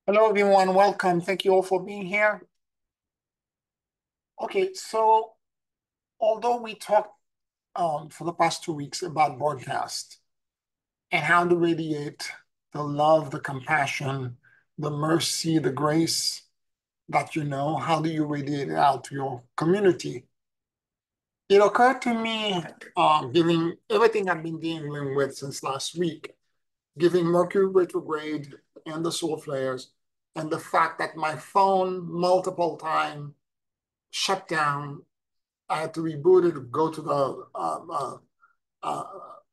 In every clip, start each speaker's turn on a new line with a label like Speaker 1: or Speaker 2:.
Speaker 1: Hello, everyone. Welcome. Thank you all for being here. Okay, so although we talked for the past 2 weeks about broadcast and how to radiate the love, the compassion, the mercy, the grace that you know, how do you radiate it out to your community? It occurred to me, given everything I've been dealing with since last week, giving Mercury retrograde and the solar flares, and the fact that my phone multiple times shut down. I had to reboot it, go to the uh,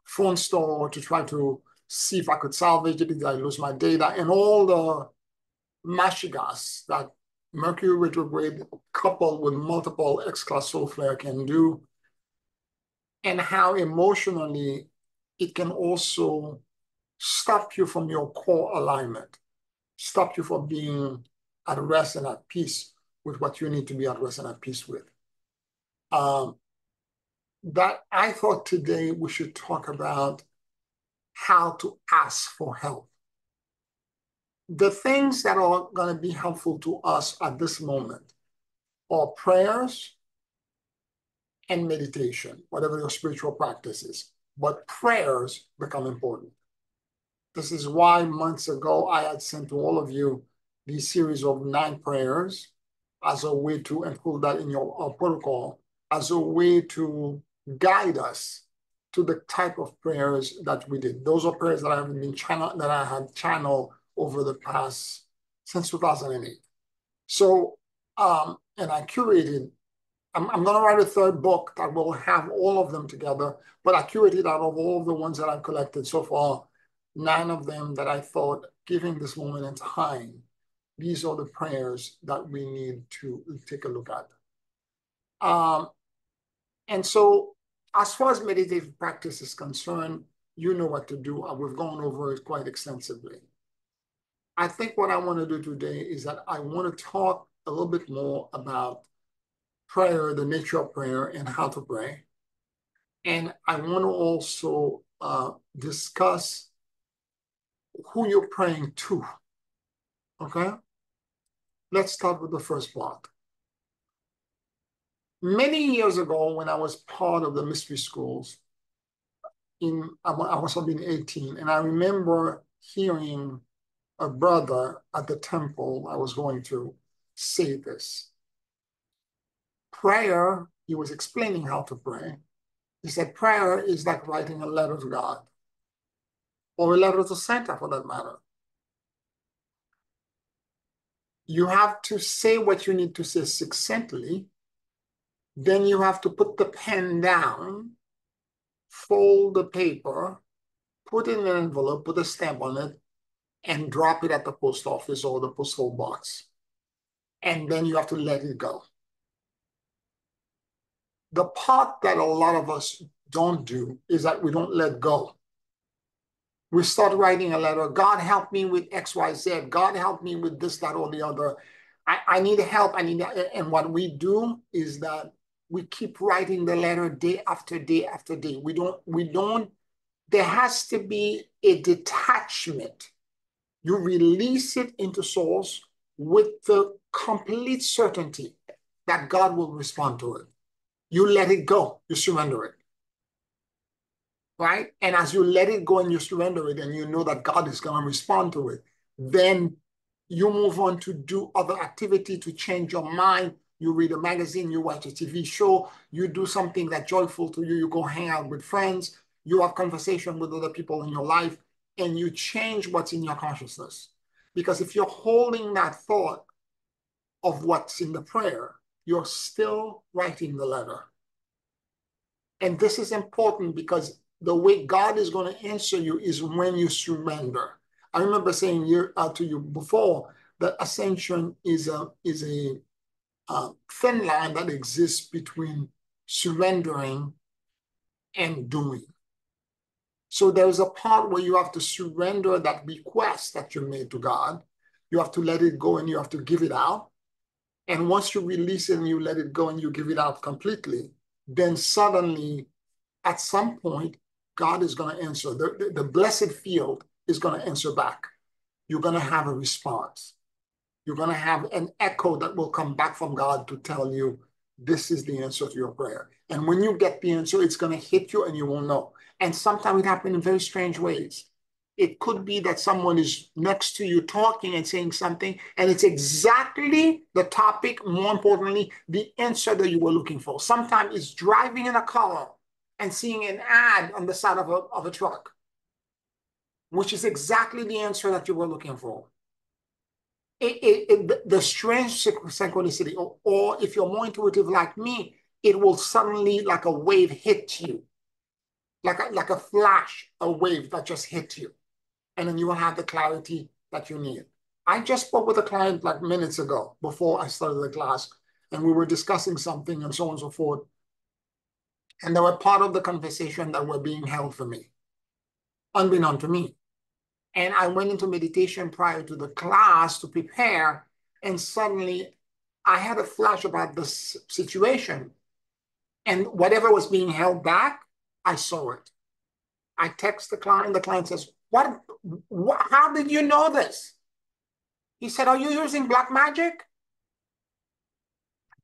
Speaker 1: phone store to try to see if I could salvage it. Did I lose my data? And all the mashigas that Mercury retrograde coupled with multiple X-class solar flare can do, and how emotionally it can also stop you from your core alignment, stop you from being at rest and at peace with what you need to be at rest and at peace with. Um, that I thought today we should talk about how to ask for help. The things that are going to be helpful to us at this moment are prayers and meditation, whatever your spiritual practice is. But prayers become important. This is why months ago I had sent to all of you these series of 9 prayers as a way to include that in your protocol, as a way to guide us to the type of prayers that we did. Those are prayers that I had channeled over the past since 2008. So, and I curated. I'm going to write a third book that will have all of them together, but I curated out of all of the ones that I've collected so far, 9 of them that I thought, given this moment in time, these are the prayers that we need to take a look at. And so, as far as meditative practice is concerned, you know what to do. We've gone over it quite extensively. I think what I want to do today is that I want to talk a little bit more about prayer, the nature of prayer, and how to pray. And I want to also discuss who you're praying to. Okay? Let's start with the first part. Many years ago, when I was part of the mystery schools, I must have been 18, and I remember hearing a brother at the temple I was going to say this. Prayer, he was explaining how to pray. He said prayer is like writing a letter to God, or a letter to Santa for that matter. You have to say what you need to say succinctly. Then you have to put the pen down, fold the paper, put it in an envelope, put a stamp on it, and drop it at the post office or the postal box. And then you have to let it go. The part that a lot of us don't do is that we don't let go. We start writing a letter, God help me with X, Y, Z. God help me with this, that, or the other. I need help. And what we do is that we keep writing the letter day after day after day. There has to be a detachment. You release it into source with the complete certainty that God will respond to it. You let it go, you surrender it. Right? And as you let it go and you surrender it and you know that God is going to respond to it, then you move on to do other activity to change your mind. You read a magazine, you watch a TV show, you do something that's joyful to you, you go hang out with friends, you have conversation with other people in your life, and you change what's in your consciousness. Because if you're holding that thought of what's in the prayer, you're still writing the letter. And this is important because the way God is going to answer you is when you surrender. I remember saying to you before that ascension is a thin line that exists between surrendering and doing. So there's a part where you have to surrender that request that you made to God. You have to let it go and you have to give it out. And once you release it and you let it go and you give it out completely, then suddenly, at some point, God is going to answer. The blessed field is going to answer back. You're going to have a response. You're going to have an echo that will come back from God to tell you this is the answer to your prayer. And when you get the answer, it's going to hit you and you will know. And sometimes it happens in very strange ways. It could be that someone is next to you talking and saying something, and it's exactly the topic, more importantly, the answer that you were looking for. Sometimes it's driving in a car and seeing an ad on the side of a truck, which is exactly the answer that you were looking for. The strange synchronicity, or if you're more intuitive like me, it will suddenly, like a wave, hit you, like a flash, a wave that just hit you, and then you will have the clarity that you need. I just spoke with a client like minutes ago before I started the class, and we were discussing something and so on and so forth, and they were part of the conversation that were being held for me, unbeknown to me. And I went into meditation prior to the class to prepare. And suddenly I had a flash about this situation. And whatever was being held back, I saw it. I text the client. The client says, how did you know this? He said, are you using black magic?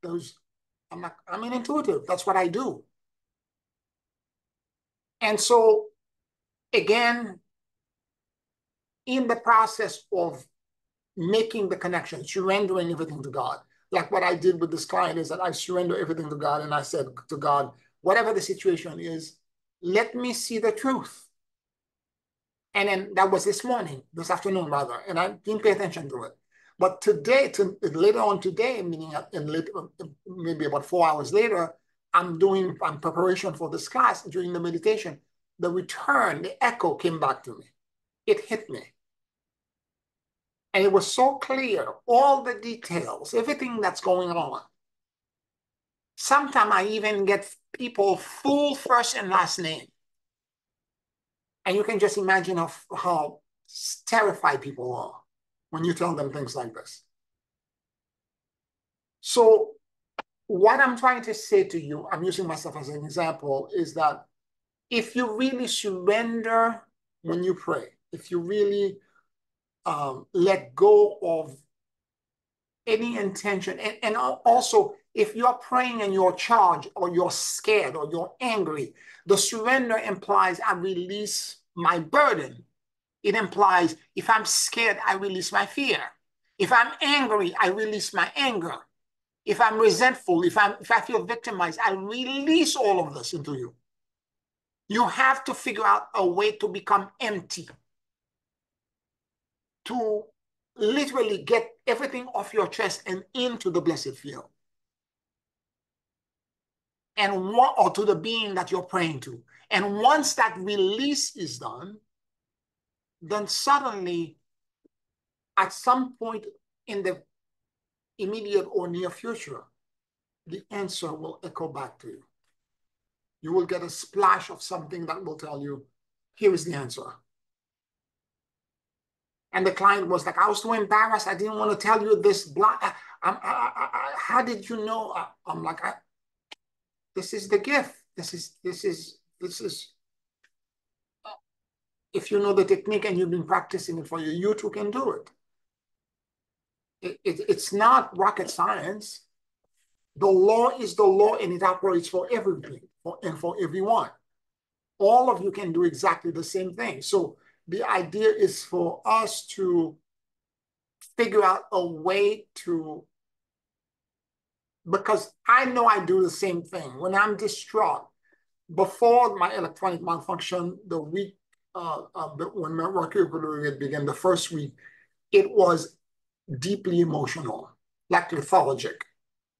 Speaker 1: I'm an intuitive. That's what I do. And so, again, in the process of making the connection, surrendering everything to God. Like what I did with this client is that I surrender everything to God, and I said to God, whatever the situation is, let me see the truth. And then that was this afternoon rather, and I didn't pay attention to it. But today, later on today, meaning maybe about 4 hours later, I'm preparation for this class. During the meditation, the echo came back to me. It hit me. And it was so clear, all the details, everything that's going on. Sometimes I even get people full first and last name. And you can just imagine how terrified people are when you tell them things like this. So what I'm trying to say to you, I'm using myself as an example, is that if you really surrender when you pray, if you really let go of any intention, and also if you're praying and you're charged or you're scared or you're angry, the surrender implies I release my burden. It implies if I'm scared, I release my fear. If I'm angry, I release my anger. If I'm resentful, if I feel victimized, I release all of this into you. You have to figure out a way to become empty, to literally get everything off your chest and into the blessed field. Or to the being that you're praying to. And once that release is done, then suddenly, at some point in the immediate or near future, the answer will echo back to you. You will get a splash of something that will tell you, here is the answer. And the client was like, I was so embarrassed. I didn't want to tell you this. How did you know? I'm like, this is the gift. This is, if you know the technique and you've been practicing it for you too can do it. It's not rocket science. The law is the law, and it operates for everything and for everyone. All of you can do exactly the same thing. So the idea is for us to figure out a way to, because I know I do the same thing. When I'm distraught, before my electronic malfunction, the week when my Mercury retrograde began, the first week, it was deeply emotional, like lethargic.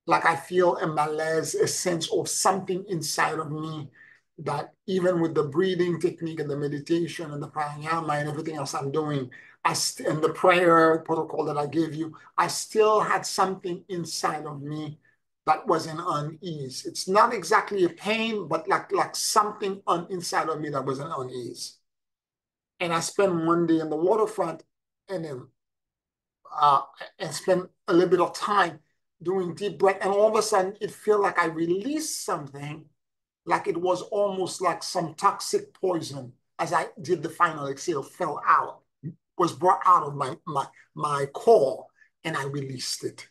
Speaker 1: Like I feel a malaise, a sense of something inside of me that even with the breathing technique and the meditation and the pranayama and everything else I'm doing, and the prayer protocol that I gave you, I still had something inside of me that was an unease. It's not exactly a pain, but like something inside of me that was an unease. And I spent one day in the waterfront and then spend a little bit of time doing deep breath, and all of a sudden it felt like I released something, like it was almost like some toxic poison. As I did the final exhale, fell out, was brought out of my core, and I released it.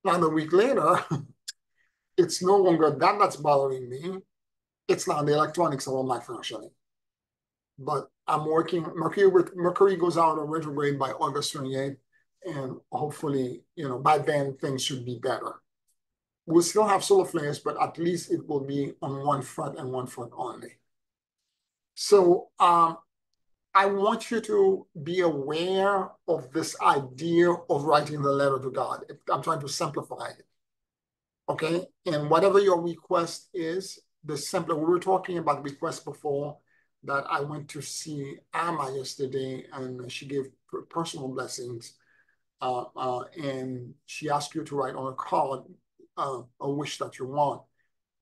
Speaker 1: Now, a week later, it's no longer that that's bothering me. It's now the electronics that are not functioning. But I'm working. Mercury goes out of retrograde by August 28th, and hopefully, by then things should be better. We'll still have solar flares, but at least it will be on one front and one front only. So I want you to be aware of this idea of writing the letter to God. I'm trying to simplify it. Okay? And whatever your request is, the simpler. We were talking about requests before that I went to see Amma yesterday, and she gave personal blessings. And she asked you to write on a card a wish that you want.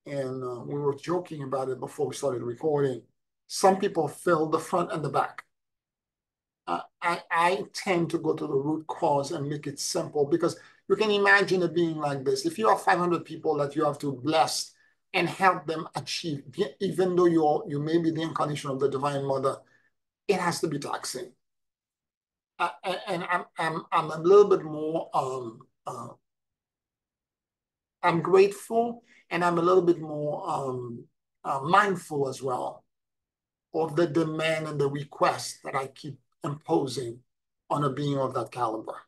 Speaker 1: And we were joking about it before we started recording. Some people fill the front and the back. I tend to go to the root cause and make it simple, because you can imagine it being like this. If you have 500 people that you have to bless and help them achieve, even though you may be the incarnation of the Divine Mother, it has to be taxing. And I'm a little bit more I'm grateful, and I'm a little bit more mindful as well of the demand and the request that I keep imposing on a being of that caliber.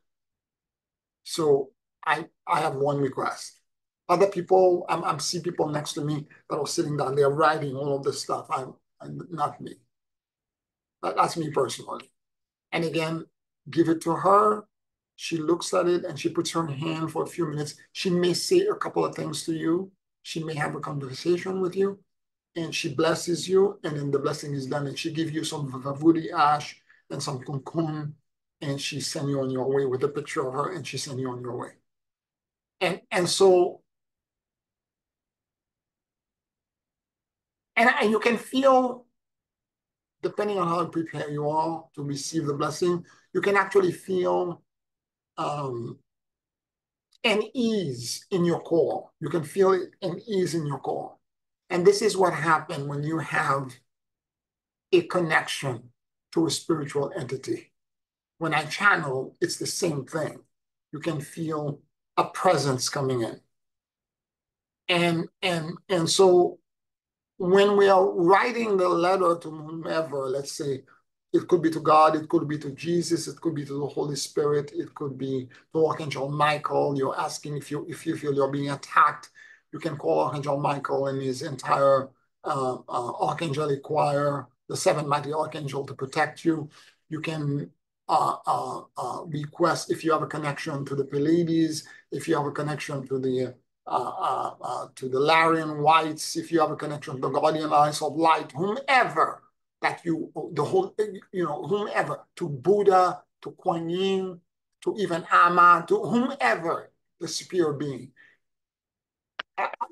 Speaker 1: So I have one request. Other people, I'm see people next to me that are sitting down, they're writing all of this stuff. I'm not me. That's me personally. And again, give it to her. She looks at it and she puts her hand for a few minutes. She may say a couple of things to you. She may have a conversation with you, and she blesses you, and then the blessing is done, and she gives you some vavudi ash and some kunkun, and she sends you on your way with a picture of her, and she sends you on your way. And so, and you can feel, depending on how prepared you are to receive the blessing, you can actually feel an ease in your core. You can feel an ease in your core. And this is what happens when you have a connection to a spiritual entity. When I channel, it's the same thing. You can feel a presence coming in. And so when we are writing the letter to whomever, let's say it could be to God, it could be to Jesus, it could be to the Holy Spirit, it could be to Archangel Michael. You're asking if you feel you're being attacked, you can call Archangel Michael and his entire archangelic choir, the seven mighty archangel, to protect you. You can request, if you have a connection to the Pleiades, if you have a connection to the Larian Whites, if you have a connection to the Guardian Eyes of Light, whomever that whomever, to Buddha, to Kuan Yin, to even Amma, to whomever, the superior being.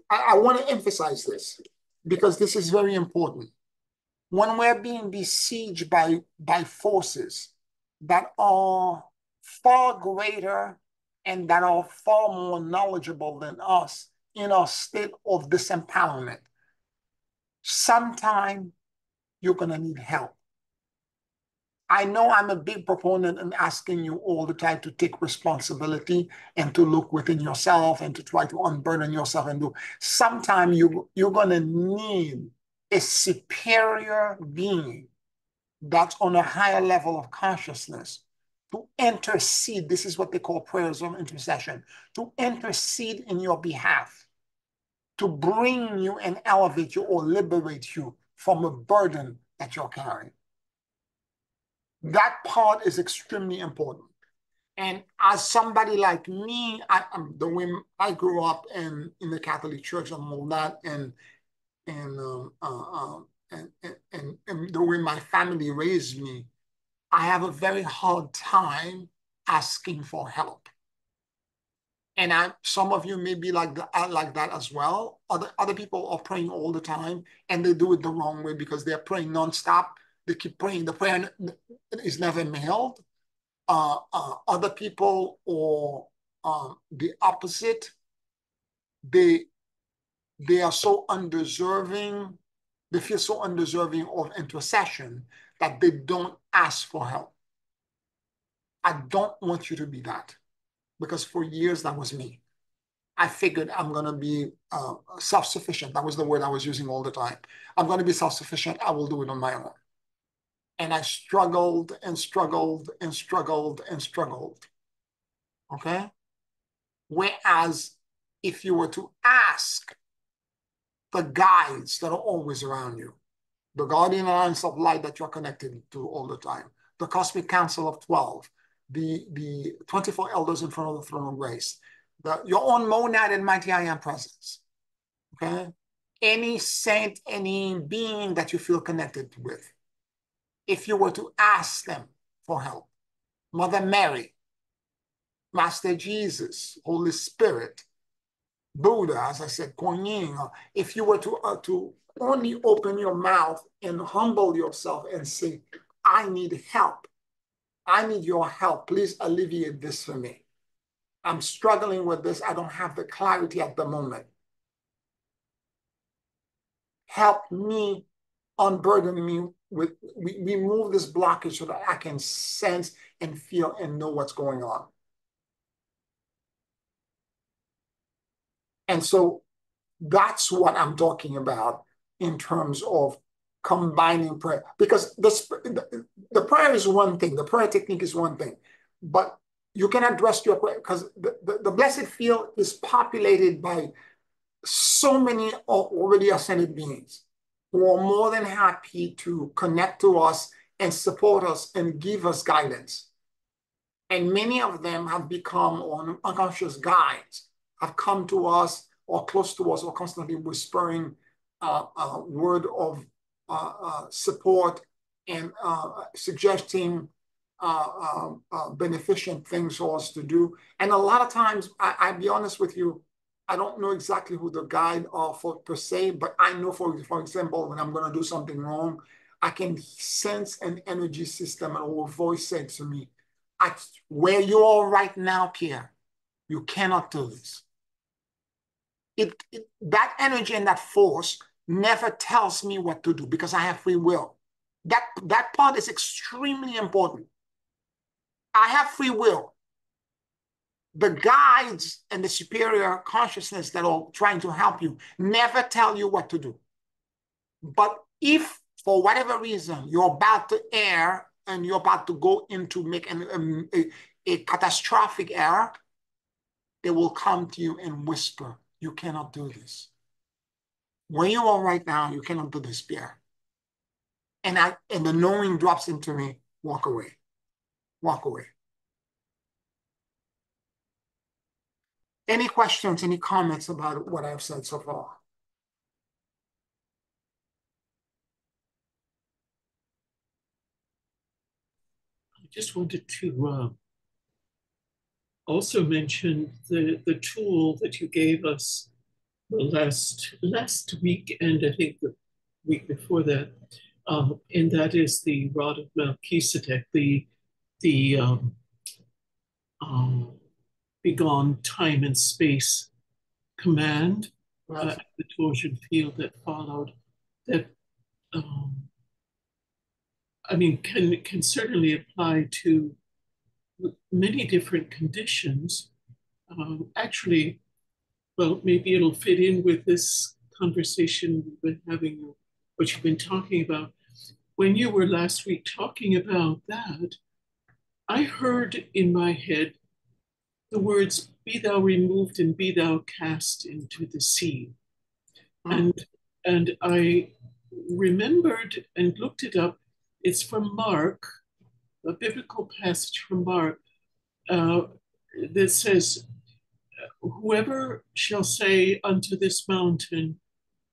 Speaker 1: I want to emphasize this because this is very important. When we're being besieged by forces that are far greater and that are far more knowledgeable than us in a state of disempowerment, sometime you're going to need help. I know I'm a big proponent in asking you all the time to take responsibility and to look within yourself and to try to unburden yourself and do. Sometime you're going to need a superior being that's on a higher level of consciousness to intercede. This is what they call prayers of intercession, to intercede in your behalf, to bring you and elevate you or liberate you from a burden that you're carrying. That part is extremely important. And as somebody like me, the way I grew up in the Catholic Church and all that, and the way my family raised me, I have a very hard time asking for help. And some of you may be like that as well. Other people are praying all the time, and they do it the wrong way because they're praying nonstop. They keep praying. The prayer is never mailed. Other people, or the opposite, they are so undeserving. They feel so undeserving of intercession that they don't ask for help. I don't want you to be that, because for years that was me. I figured I'm going to be self-sufficient. That was the word I was using all the time. I'm going to be self-sufficient. I will do it on my own. And I struggled and struggled and struggled and struggled. Okay? Whereas if you were to ask the guides that are always around you, the guardian alliance of light that you're connected to all the time, the cosmic council of 12, the 24 elders in front of the throne of grace, your own monad and mighty I am presence, okay? Any saint, any being that you feel connected with, if you were to ask them for help, Mother Mary, Master Jesus, Holy Spirit, Buddha, as I said, Kuan Yin, if you were to only open your mouth and humble yourself and say, I need help. I need your help. Please alleviate this for me. I'm struggling with this. I don't have the clarity at the moment. Help me, unburden me with, remove this blockage so that I can sense and feel and know what's going on. And so that's what I'm talking about in terms of combining prayer. Because the prayer is one thing, the prayer technique is one thing, but you can address your prayer because the blessed field is populated by so many already ascended beings who are more than happy to connect to us and support us and give us guidance. And many of them have become unconscious guides, have come to us or close to us or constantly whispering a word of support and suggesting beneficent things for us to do. And a lot of times, I'll be honest with you, I don't know exactly who the guide are for per se, but I know, for example, when I'm going to do something wrong, I can sense an energy system and a voice said to me, where you are right now, Pierre, you cannot do this. That energy and that force never tells me what to do because I have free will. That part is extremely important. I have free will. The guides and the superior consciousness that are trying to help you never tell you what to do. But if for whatever reason you're about to err and you're about to go into make a catastrophic error, they will come to you and whisper, you cannot do this. Where you are right now, you cannot do this, Pierre. And the knowing drops into me, walk away. Walk away. Any questions, any comments about what I've said so far?
Speaker 2: I just wanted to also mention the tool that you gave us last week, and I think the week before that, and that is the rod of Melchizedek, the begone time and space command, the torsion field that followed. That I mean can certainly apply to many different conditions. Actually, well, maybe it'll fit in with this conversation we've been having, what you've been talking about. When you were last week talking about that, I heard in my head the words, be thou removed and be thou cast into the sea. And I remembered and looked it up. It's from Mark, a biblical passage from Mark that says, whoever shall say unto this mountain,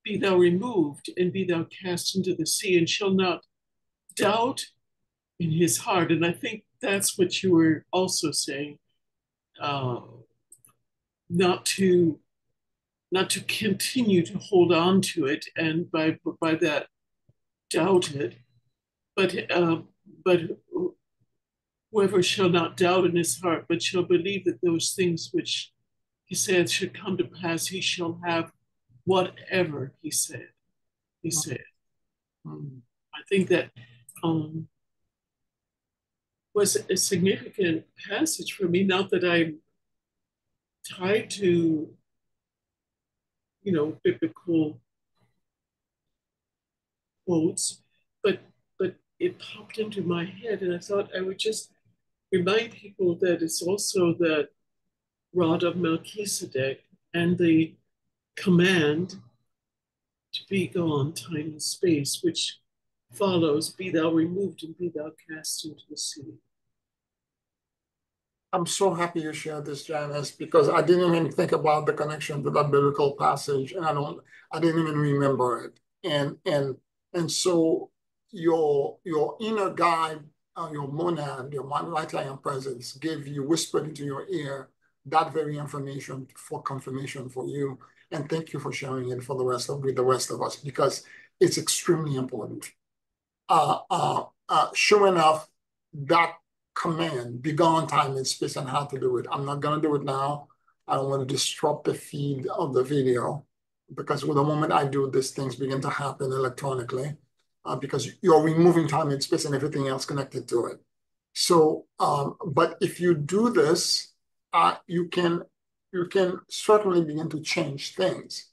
Speaker 2: be thou removed and be thou cast into the sea, and shall not doubt in his heart. And I think that's what you were also saying, not to continue to hold on to it, and by that doubt it, but whoever shall not doubt in his heart, but shall believe that those things which he said should come to pass, he shall have whatever he said. He said. I think that was a significant passage for me. Not that I'm tied to, biblical quotes, but it popped into my head, and I thought I would just remind people that it's also the rod of Melchizedek and the command to be gone, time and space, which follows, be thou removed and be thou cast into the sea.
Speaker 1: I'm so happy you shared this, Janice, because I didn't even think about the connection to that biblical passage, and I didn't even remember it. And so your inner guide, your monad, your right lion presence, gave you whispered into your ear that very information for confirmation for you. And thank you for sharing it for with the rest of us, because it's extremely important. Sure enough, that command, be gone time and space, and how to do it. I'm not going to do it now. I don't want to disrupt the feed of the video, because with the moment I do this, things begin to happen electronically, because you're removing time and space and everything else connected to it. So, but if you do this, you can certainly begin to change things.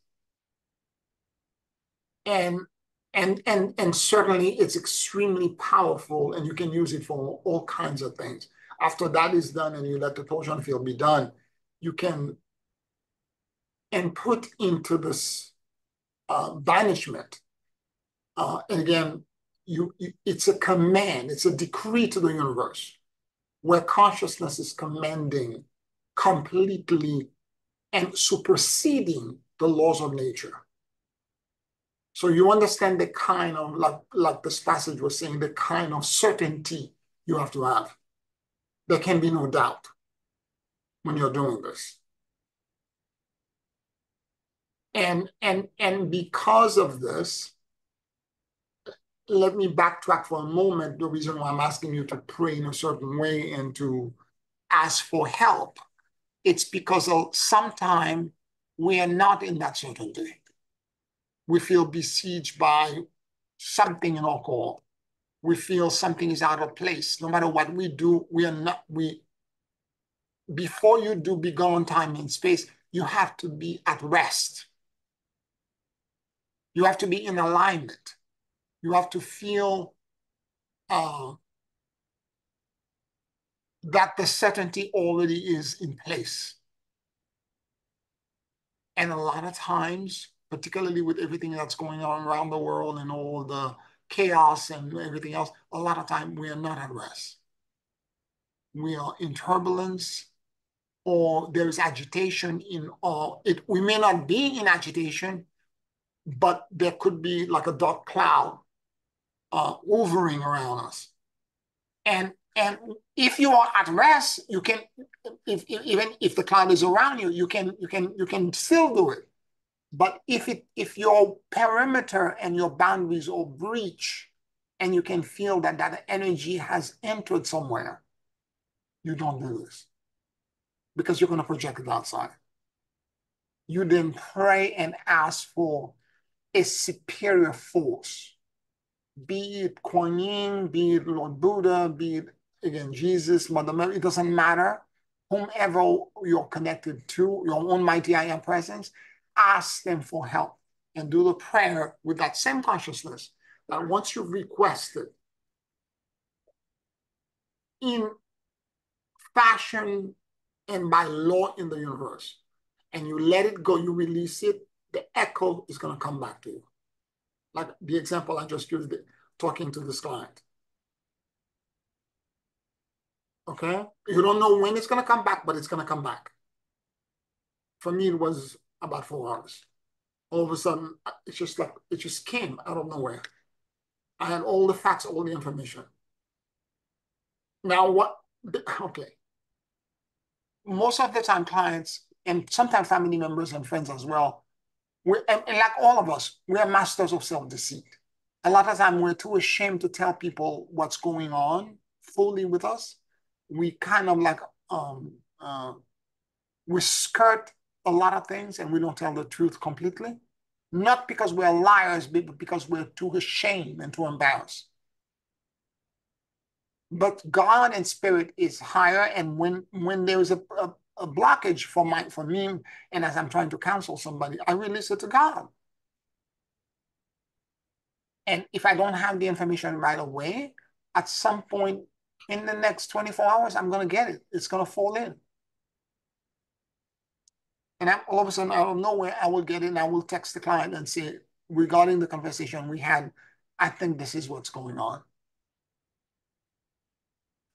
Speaker 1: And and certainly it's extremely powerful, and you can use it for all kinds of things. After that is done and you let the torsion field be done, you can input into this banishment. And again, it's a command, it's a decree to the universe, where consciousness is commanding completely and superseding the laws of nature. So you understand the kind of, like this passage was saying, the kind of certainty you have to have. There can be no doubt when you're doing this. And because of this, let me backtrack for a moment. The reason why I'm asking you to pray in a certain way and to ask for help, it's because sometimes we are not in that certainty. We feel besieged by something in our core. We feel something is out of place. No matter what we do, before you do be gone time and space, you have to be at rest. You have to be in alignment. You have to feel that the certainty already is in place. And a lot of times, particularly with everything that's going on around the world and all the chaos and everything else, a lot of time we are not at rest. We are in turbulence, or there is agitation in all. We may not be in agitation, but there could be like a dark cloud hovering around us. And if you are at rest, you can, even if the cloud is around you, you can still do it. But if your perimeter and your boundaries are breached, and you can feel that energy has entered somewhere, you don't do this, because you're going to project it outside. You then pray and ask for a superior force, be it Kuan Yin, be it Lord Buddha, be it, again, Jesus, Mother Mary, it doesn't matter. Whomever you're connected to, your own mighty I am presence, ask them for help and do the prayer with that same consciousness that once you've requested in fashion and by law in the universe, and you let it go, you release it, the echo is going to come back to you. Like the example I just used, talking to this client. Okay? You don't know when it's going to come back, but it's going to come back. For me, it was about 4 hours. All of a sudden, it's just like, it just came out of nowhere. I had all the facts, all the information. Now, okay. Most of the time, clients, and sometimes family members and friends as well, and like all of us, we are masters of self-deceit. A lot of time, we're too ashamed to tell people what's going on fully with us. We kind of like, we skirt a lot of things, and we don't tell the truth completely. Not because we're liars, but because we're too ashamed and too embarrassed. But God and spirit is higher. And when there is a blockage for me, and as I'm trying to counsel somebody, I release it to God. And if I don't have the information right away, at some point in the next 24 hours, I'm going to get it. It's going to fall in. And all of a sudden, out of nowhere, I will get it and I will text the client and say, regarding the conversation we had, I think this is what's going on.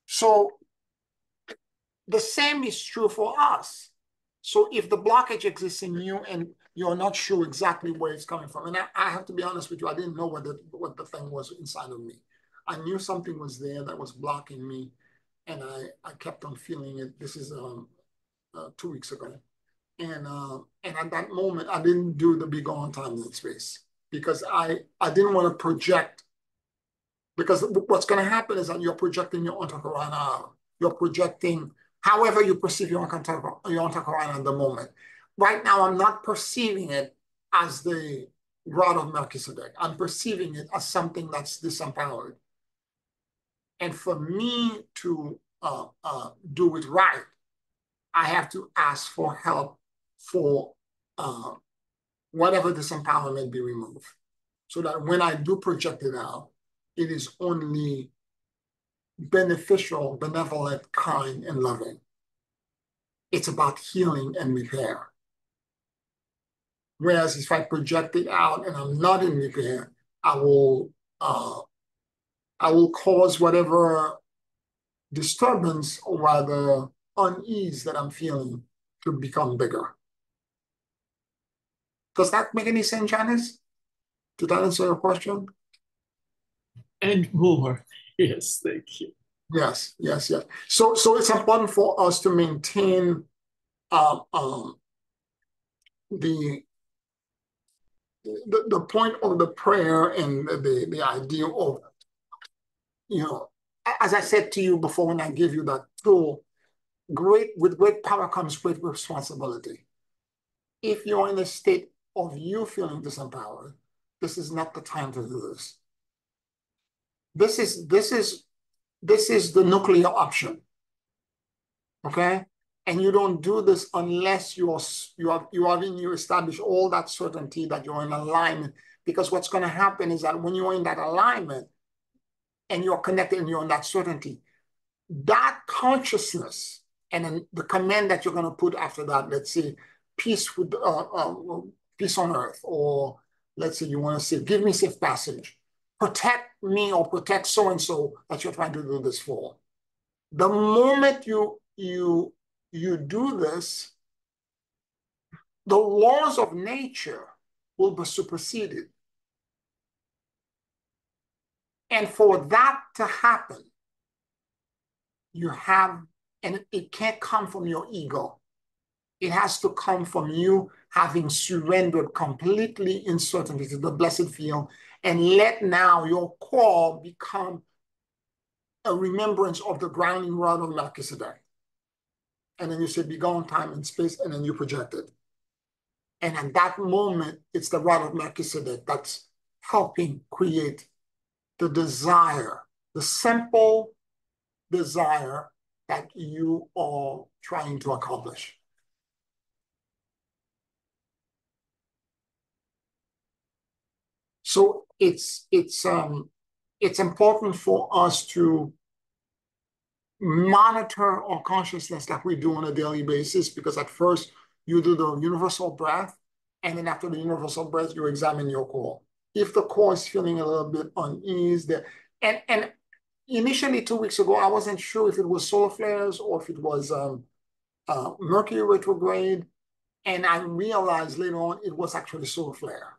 Speaker 1: So the same is true for us. So if the blockage exists in you and you're not sure exactly where it's coming from, and I have to be honest with you, I didn't know what the thing was inside of me. I knew something was there that was blocking me, and I kept on feeling it. This is 2 weeks ago. And at that moment, I didn't do the big on time in space because I didn't want to project, because what's going to happen is that you're projecting your Antakarana out. You're projecting however you perceive your Antakarana in the moment. Right now, I'm not perceiving it as the rod of Melchizedek. I'm perceiving it as something that's disempowered. And for me to do it right, I have to ask for help for whatever disempowerment be removed. So that when I do project it out, it is only beneficial, benevolent, kind, and loving. It's about healing and repair. Whereas if I project it out and I'm not in repair, I will uh, I will cause whatever disturbance or rather unease that I'm feeling to become bigger. Does that make any sense, Janice? Did that answer your question?
Speaker 2: And more. Yes, thank you.
Speaker 1: Yes, yes, yes. So it's important for us to maintain um, um, the, the point of the prayer and the idea of, as I said to you before when I gave you that tool, with great power comes great responsibility. If you're in a state of you feeling disempowered, this is not the time to do this. This is the nuclear option. Okay? And you don't do this unless you establish all that certainty that you're in alignment. Because what's going to happen is that when you're in that alignment and you're connected and you're in that certainty, that consciousness and then the command that you're going to put after that, let's say peace with peace on earth, or let's say you want to say give me safe passage, protect me or protect so and so that you're trying to do this for. The moment you do this, the laws of nature will be superseded. And for that to happen, you have, and it can't come from your ego. It has to come from you having surrendered completely in certainty to the blessed field, and let now your core become a remembrance of the grounding rod of Melchizedek. And then you say, be gone time and space, and then you project it. And at that moment, it's the rod of Melchizedek that's helping create the desire, the simple desire that you are trying to accomplish. So it's important for us to monitor our consciousness like we do on a daily basis, because at first you do the universal breath, and then after the universal breath, you examine your core. If the core is feeling a little bit uneasy, and initially 2 weeks ago, I wasn't sure if it was solar flares or if it was Mercury retrograde, and I realized later on it was actually solar flare.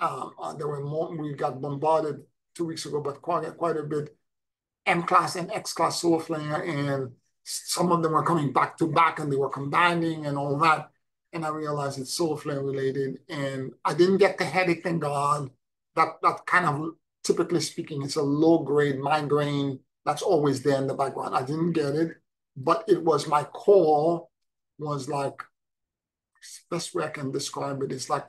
Speaker 1: There were more. We got bombarded 2 weeks ago, but quite a bit M-class and X-class solar flare, and some of them were coming back to back, and they were combining and all that. And I realized it's solar flare related, and I didn't get the headache. Thank God. That kind of, typically speaking, it's a low grade migraine that's always there in the background. I didn't get it, but it was my core was like, best way I can describe it is like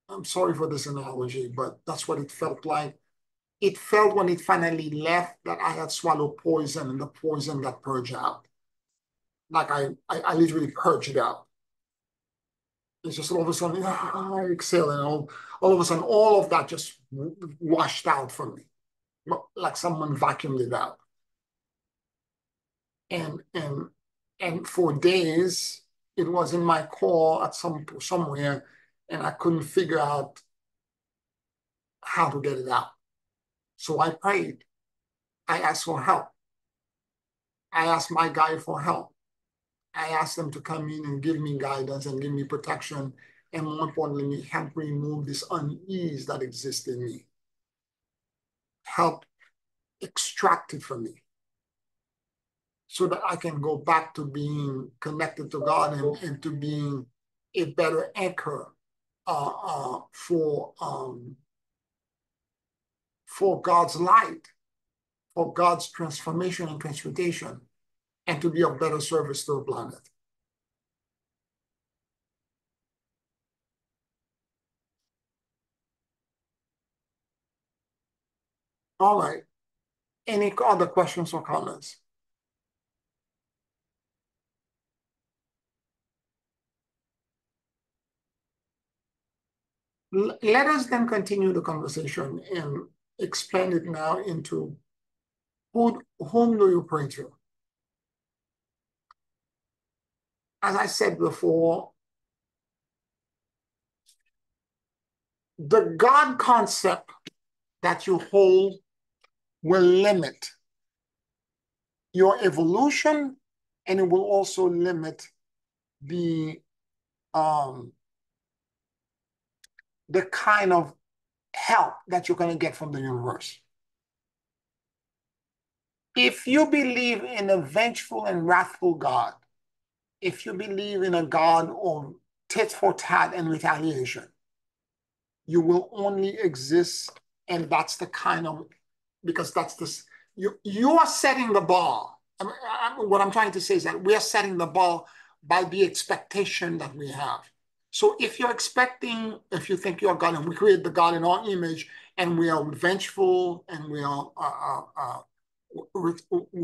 Speaker 1: I'm sorry for this analogy, but that's what it felt like. it felt when it finally left that I had swallowed poison and the poison got purged out. Like I literally purged it out. It's just all of a sudden, I exhale, and all of a sudden, all of that just washed out from me, like someone vacuumed it out. And and and for days, it was in my core at somewhere, and I couldn't figure out how to get it out. So I prayed. I asked for help. I asked my guy for help. I asked them to come in and give me guidance and give me protection, and more importantly, help remove this unease that exists in me. Help extract it from me so that I can go back to being connected to God and to being a better anchor for God's light, for God's transformation and transmutation, and to be of better service to the planet. All right. Any other questions or comments? Let us then continue the conversation and expand it now into whom do you pray to? As I said before, the God concept that you hold will limit your evolution, and it will also limit the um, the kind of help that you're going to get from the universe. If you believe in a vengeful and wrathful God, if you believe in a God of tit for tat and retaliation, you will only exist, and that's the kind of, because that's this, you are setting the bar. What I'm trying to say is that we are setting the bar by the expectation that we have. So if you're expecting, if you think you're God and we create the God in our image and we are vengeful and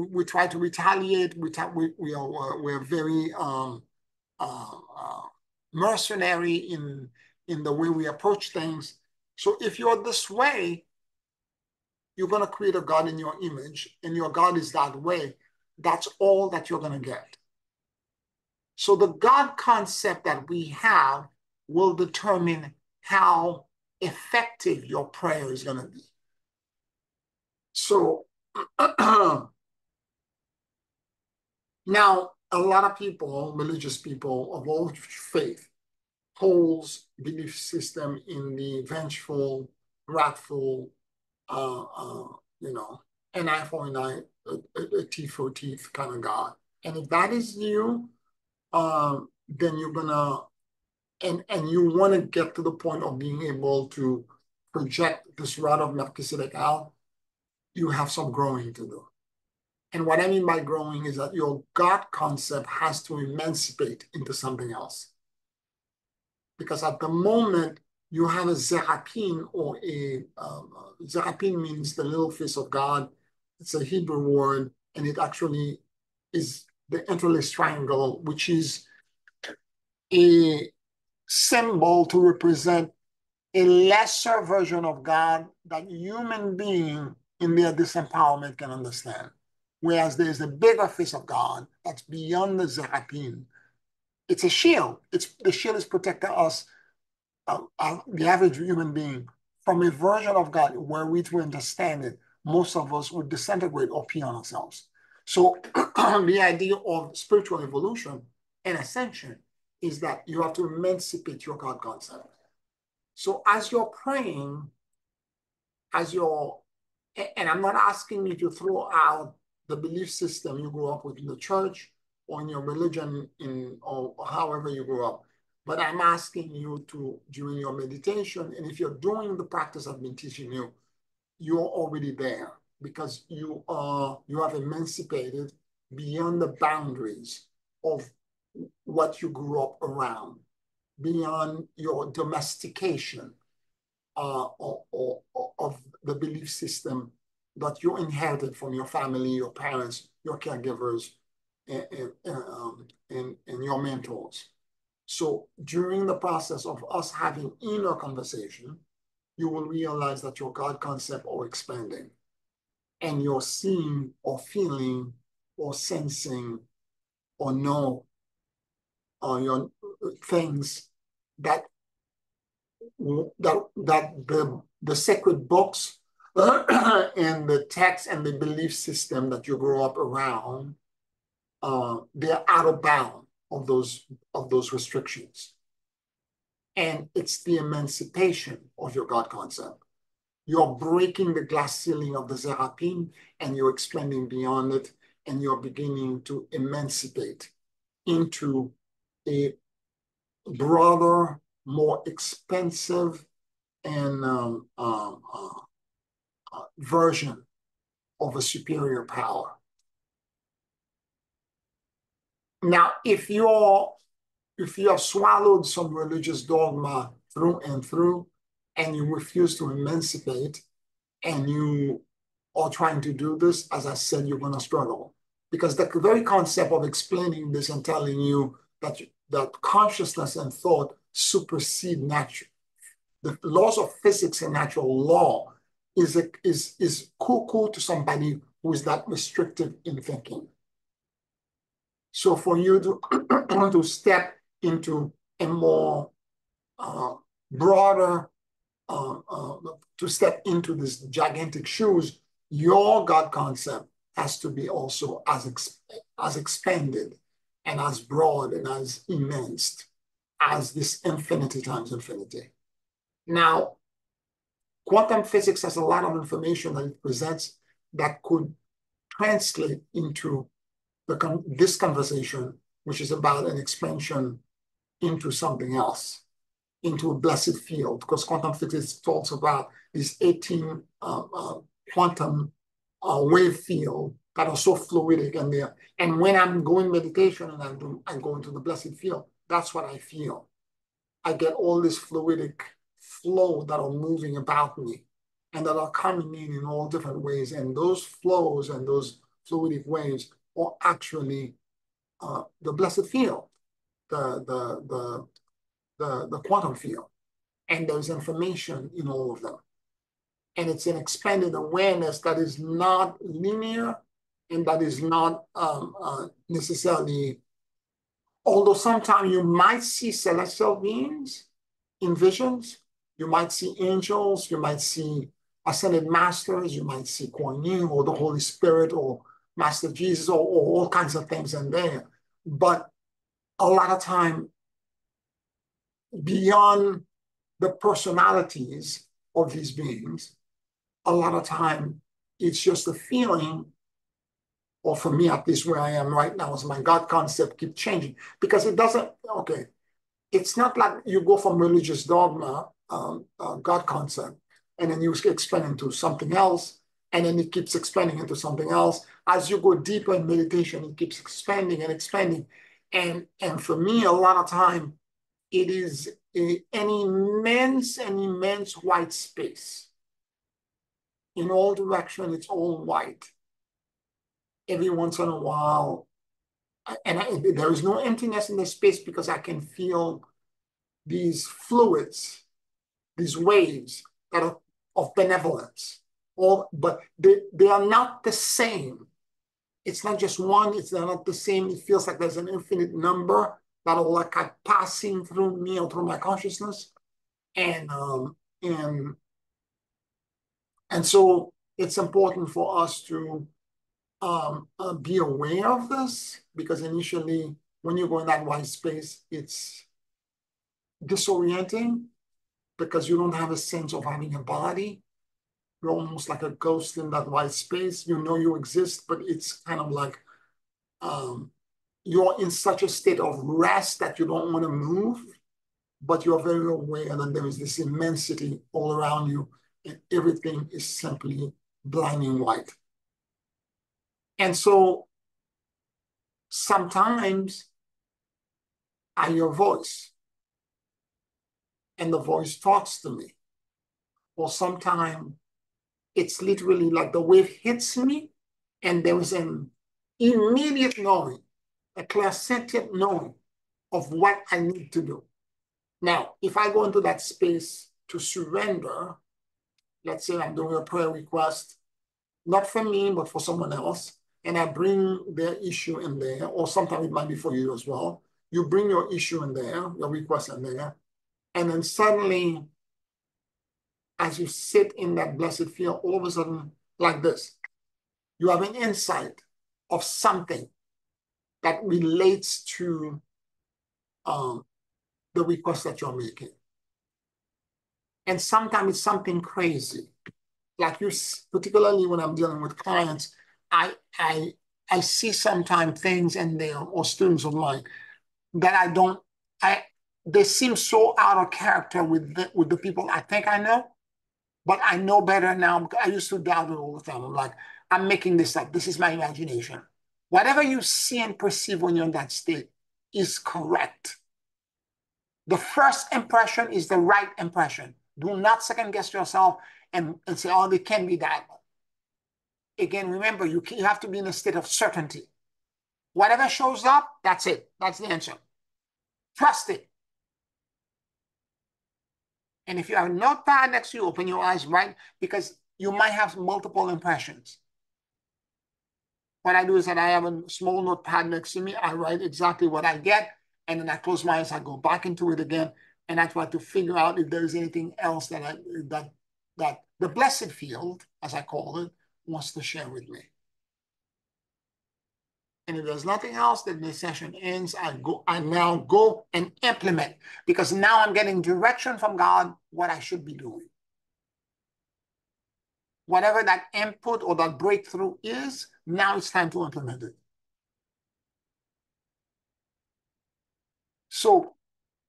Speaker 1: we try to retaliate, we're very mercenary in the way we approach things. So if you're this way, you're going to create a God in your image, and your God is that way. That's all that you're going to get. So the God concept that we have will determine how effective your prayer is going to be. So now, a lot of people, religious people of all faith, holds belief system in the vengeful, wrathful, uh, uh, an eye for an eye, a teeth for teeth kind of God. And if that is you, then you're gonna, and you want to get to the point of being able to project this rod of Melchizedek out, you have some growing to do. And what I mean by growing is that your God concept has to emancipate into something else. Because at the moment, you have a Zerapin or Zerapin means the little face of God. It's a Hebrew word, and it actually is the interlaced triangle, which is a symbol to represent a lesser version of God that human being in their disempowerment can understand. Whereas there's a bigger face of God that's beyond the Zerapin. It's a shield. The shield is protecting us, the average human being, from a version of God where we to understand it, most of us would disintegrate or pee on ourselves. So the idea of spiritual evolution and ascension is that you have to emancipate your God concept. So as you're praying, and I'm not asking you to throw out the belief system you grew up with in the church or in your religion or however you grew up. But I'm asking you to, during your meditation, and if you're doing the practice I've been teaching you, you're already there because you have emancipated beyond the boundaries of what you grew up around, beyond your domestication of the belief system that you inherited from your family, your parents, your caregivers, and your mentors. So during the process of us having inner conversation, you will realize that your God concept are expanding and you're seeing or feeling or sensing or know your things that the sacred books and the text and the belief system that you grow up around, they're out of bound of those restrictions. And it's the emancipation of your God concept. You're breaking the glass ceiling of the Zerapin and you're expanding beyond it, and you're beginning to emancipate into a broader, more expensive and version of a superior power. Now, if you have swallowed some religious dogma through and through, and you refuse to emancipate, and you are trying to do this, as I said, you're going to struggle. Because the very concept of explaining this and telling you that consciousness and thought supersede nature, the laws of physics and natural law is cuckoo to somebody who is that restrictive in thinking. So for you to step into a more broader, to step into this gigantic shoes, your God concept has to be also as expanded and as broad and as immense as this infinity times infinity. Now, quantum physics has a lot of information that it presents that could translate into this conversation, which is about an expansion into something else, into a blessed field, because quantum physics talks about these 18 quantum wave field that are so fluidic and there. And when I'm going meditation and I go into the blessed field, that's what I feel. I get all this fluidic flow that are moving about me and that are coming in all different ways. And those flows and those fluidic waves are actually the blessed field, the quantum field. And there's information in all of them. And it's an expanded awareness that is not linear and that is not necessarily, although sometimes you might see celestial beings in visions, you might see angels, you might see ascended masters, you might see Kuan Yin or the Holy Spirit or Master Jesus or all kinds of things in there. But a lot of time, beyond the personalities of these beings, a lot of time it's just a feeling, or for me at least where I am right now, is my God concept keep changing because it doesn't, okay, it's not like you go from religious dogma, God concept, and then you expand into something else, and then it keeps expanding into something else. As you go deeper in meditation, it keeps expanding and expanding. And for me, a lot of time, it is an immense white space. In all directions, it's all white. Every once in a while, there is no emptiness in the space because I can feel these fluids, these waves that are of benevolence. But they are not the same. It's not just one, it's not the same. It feels like there's an infinite number that are like passing through me or through my consciousness. And so it's important for us to be aware of this, because initially when you go in that white space, it's disorienting because you don't have a sense of having a body. You're almost like a ghost in that white space. You know you exist, but it's kind of like you're in such a state of rest that you don't want to move, but you're very aware that there is this immensity all around you and everything is simply blinding white. And so sometimes I hear a voice and the voice talks to me. Or sometimes It's literally like the wave hits me, and there was an immediate knowing, a clairsentient knowing of what I need to do. Now, if I go into that space to surrender, let's say I'm doing a prayer request, not for me, but for someone else, and I bring their issue in there, or sometimes it might be for you as well. You bring your issue in there, your request in there, and then suddenly, as you sit in that blessed field, all of a sudden, like this, you have an insight of something that relates to um, the request that you're making. And sometimes it's something crazy. Like you, particularly when I'm dealing with clients, I I I see sometimes things in there or students of mine that I they seem so out of character with with the people I think I know, but I know better now because I used to doubt it all the time. I'm like, I'm making this up. This is my imagination. Whatever you see and perceive when you're in that state is correct. The first impression is the right impression. Do not second guess yourself and say, oh, it can be that. Again, remember, you have to be in a state of certainty. Whatever shows up, that's it. That's the answer. Trust it. And if you have a notepad next to you, open your eyes, right? Because you might have multiple impressions. What I do is that I have a small notepad next to me. I write exactly what I get, and then I close my eyes. I go back into it again, and I try to figure out if there is anything else that the blessed field, as I call it, wants to share with me. And if there's nothing else, then the session ends. I now go and implement because now I'm getting direction from God what I should be doing. Whatever that input or that breakthrough is, now it's time to implement it. So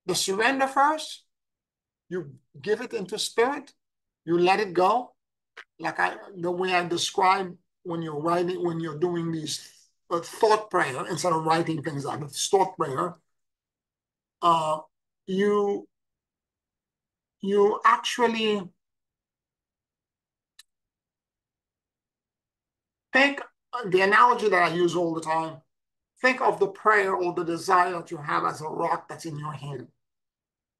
Speaker 1: the surrender first, you give it into spirit, you let it go. Like the way I describe when you're writing, when you're doing these thought prayer, instead of writing things out, it's thought prayer, uh, you actually think, the analogy that I use all the time, think of the prayer or the desire that you have as a rock that's in your hand.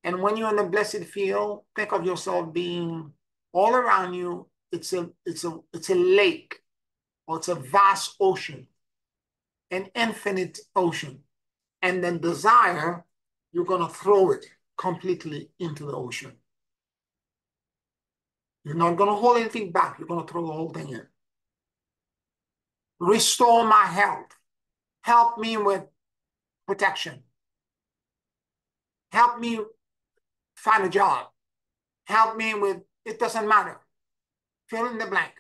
Speaker 1: And when you're in the blessed field, think of yourself being all around you. It's a lake, or it's a vast ocean, an infinite ocean. And then desire, you're going to throw it completely into the ocean. You're not going to hold anything back. You're going to throw the whole thing in. Restore my health. Help me with protection. Help me find a job. Help me with, it doesn't matter. Fill in the blank.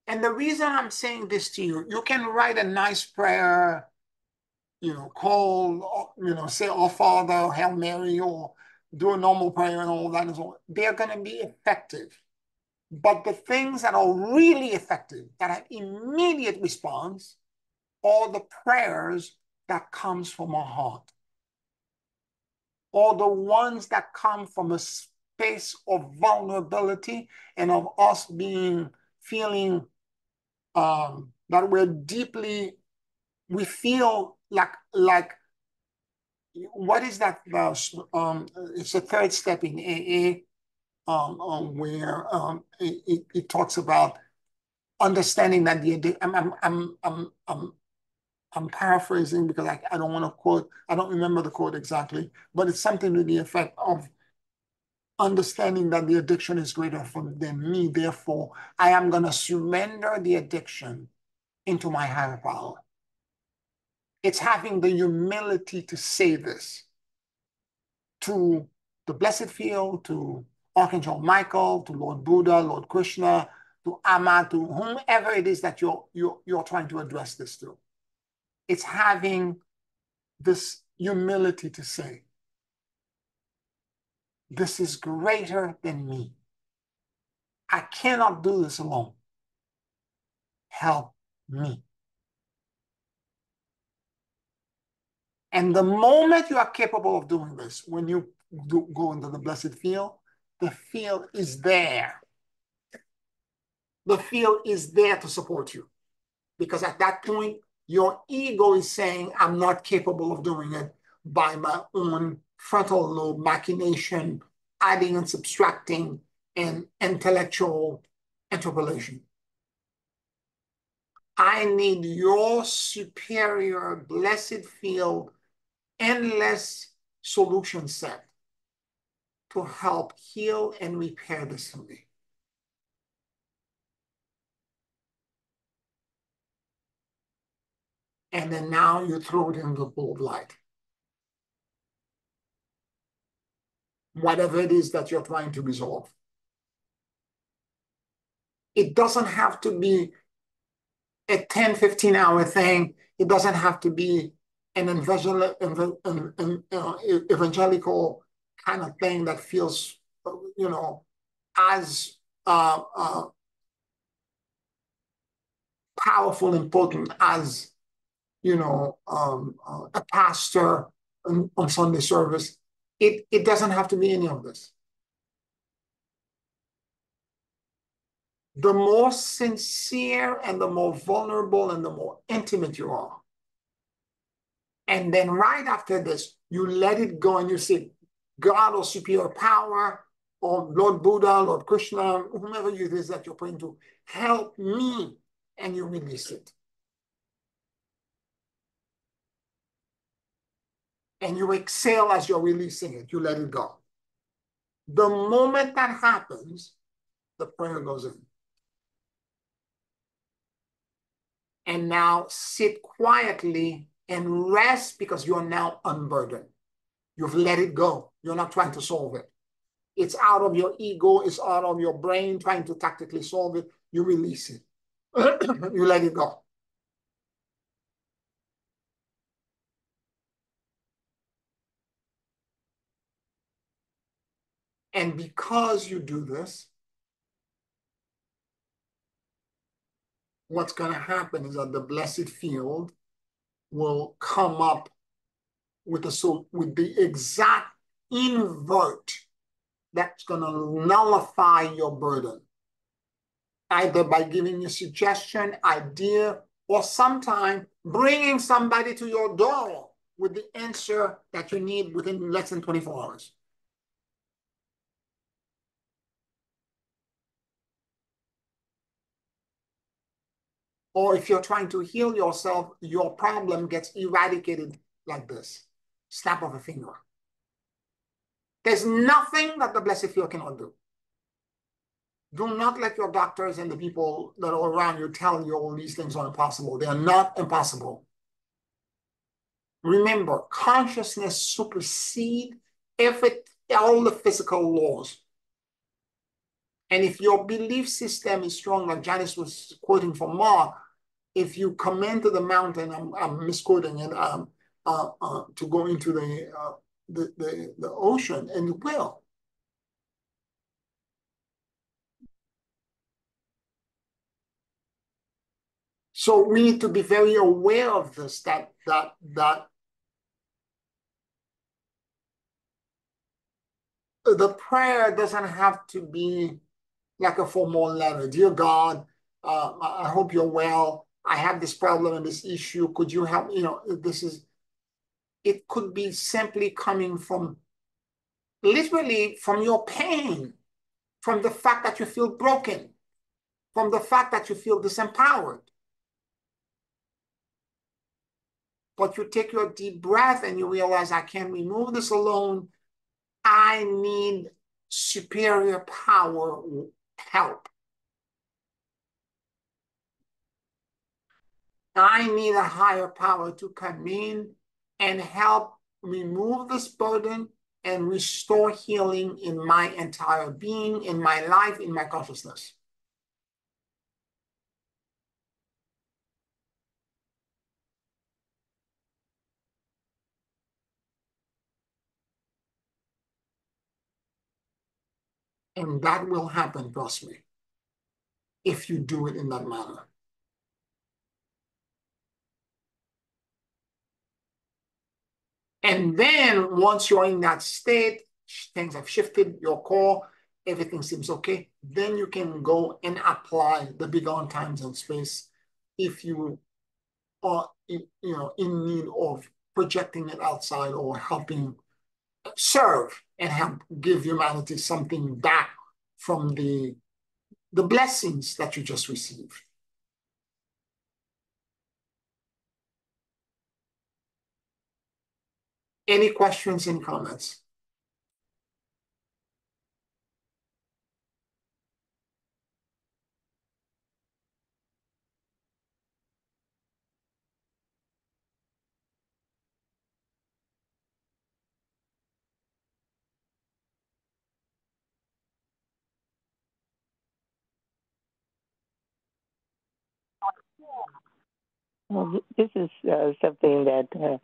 Speaker 1: And the reason I'm saying this to you, you can write a nice prayer, call, say, "Oh Father," Hail Mary, or do a normal prayer and all that and so on. They're going to be effective. But the things that are really effective, that have immediate response, are the prayers that comes from our heart, or the ones that come from a space of vulnerability and of us feeling that we feel like what is that? It's a third step in AA, where it talks about understanding that I'm paraphrasing because I don't want to quote, I don't remember the quote exactly, but it's something to the effect of understanding that the addiction is greater than me. Therefore, I am going to surrender the addiction into my higher power. It's having the humility to say this to the blessed field, to Archangel Michael, to Lord Buddha, Lord Krishna, to Amma, to whomever it is that you're trying to address this to. It's having this humility to say, this is greater than me. I cannot do this alone. Help me. And the moment you are capable of doing this, when you go into the blessed field, the field is there. The field is there to support you. Because at that point, your ego is saying, I'm not capable of doing it by my own frontal lobe machination, adding and subtracting, and intellectual interpolation. I need your superior, blessed field, endless solution set to help heal and repair this for me. And then now you throw it in the bowl of light. Whatever it is that you're trying to resolve. It doesn't have to be a 10, 15-hour thing. It doesn't have to be an evangelical kind of thing that feels, as powerful and potent as, a pastor on Sunday service. It doesn't have to be any of this. The more sincere and the more vulnerable and the more intimate you are. And then right after this, you let it go and you say, God or superior power or Lord Buddha, Lord Krishna, whomever it is that you're praying to, help me, and you release it. And you exhale as you're releasing it. You let it go. The moment that happens, the prayer goes in. And now sit quietly and rest because you're now unburdened. You've let it go. You're not trying to solve it. It's out of your ego. It's out of your brain trying to tactically solve it. You release it. You let it go. And because you do this, what's going to happen is that the blessed field will come up with the exact invert that's going to nullify your burden, either by giving you suggestion, idea, or sometime bringing somebody to your door with the answer that you need within less than 24 hours. Or if you're trying to heal yourself, your problem gets eradicated like this. Snap of a finger. There's nothing that the blessed field cannot do. Do not let your doctors and the people that are around you tell you all these things are impossible. They are not impossible. Remember, consciousness supersedes all the physical laws. And if your belief system is strong, like Janice was quoting from Mark, if you command to the mountain, I'm misquoting it, to go into the ocean, and it will. So we need to be very aware of this, that the prayer doesn't have to be like a formal letter. Dear God, I hope you're well. I have this problem and this issue. Could you help? It could be simply coming from, literally from your pain, from the fact that you feel broken, from the fact that you feel disempowered. But you take your deep breath and you realize, I can't remove this alone. I need superior power help. I need a higher power to come in and help remove this burden and restore healing in my entire being, in my life, in my consciousness. And that will happen, trust me, if you do it in that manner. And then once you're in that state, things have shifted, your core, everything seems okay, then you can go and apply the beyond times and space if you are in need of projecting it outside or helping serve and help give humanity something back from the blessings that you just received. Any questions and comments?
Speaker 3: Well, this is something that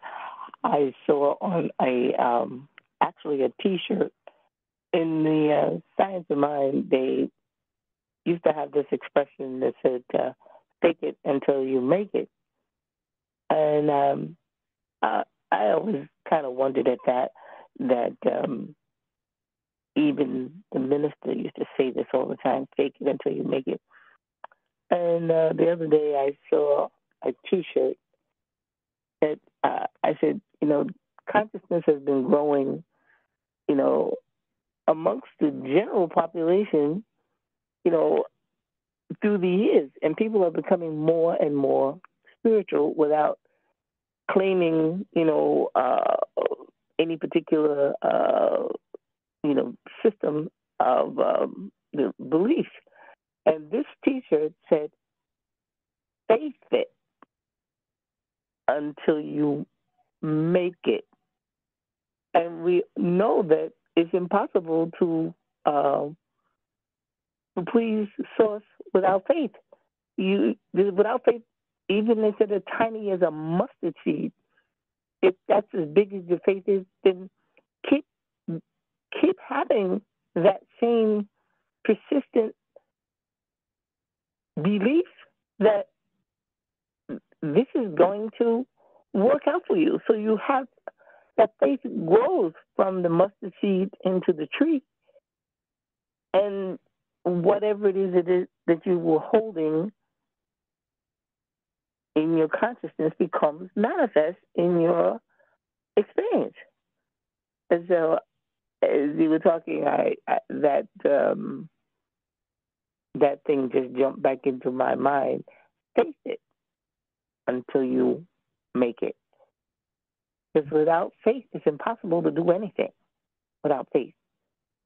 Speaker 3: I saw on a actually a T-shirt in the Science of Mind. They used to have this expression that said, "Fake it until you make it," and I always kind of wondered at that. That even the minister used to say this all the time: "Fake it until you make it." And the other day, I saw a T-shirt that I said, consciousness has been growing, you know, amongst the general population, you know, through the years, and people are becoming more and more spiritual without claiming, any particular, system of the belief. And this T-shirt said, "Faith it until you make it." And we know that it's impossible uh, to please Source without faith. Without faith, even if it's as tiny as a mustard seed, if that's as big as your faith is, then keep keep having that same persistent belief that this is going to work out for you. So you have that faith grows from the mustard seed into the tree, and whatever it is that you were holding in your consciousness becomes manifest in your experience. And so, as you were talking, that thing just jumped back into my mind. Face it until you make it. Because without faith, it's impossible to do anything without faith.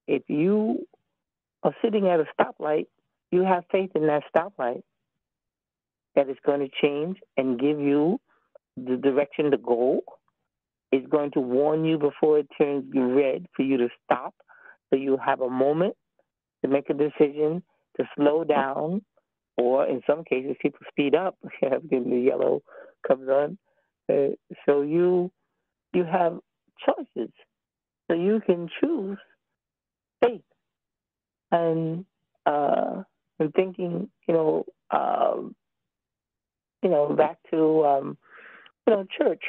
Speaker 3: If you are sitting at a stoplight, you have faith in that stoplight that it's going to change and give you the direction to go. It's going to warn you before it turns red for you to stop. So you have a moment to make a decision to slow down, or in some cases, people speed up when the yellow comes on. So you have choices. So you can choose faith. And and thinking, back to church.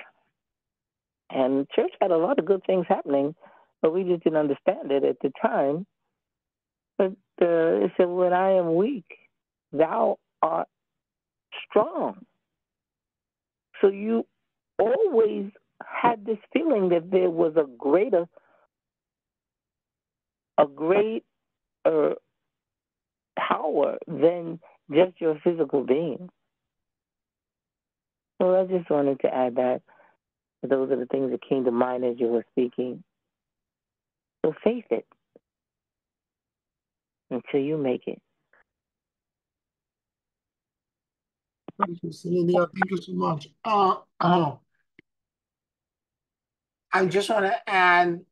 Speaker 3: And church had a lot of good things happening, but we just didn't understand it at the time. But it said, "When I am weak, thou art strong." So you always had this feeling that there was a greater power than just your physical being. So I just wanted to add that. Those are the things that came to mind as you were speaking. So face it until you make it.
Speaker 1: Thank you, Celia. Thank you so much. I just want to add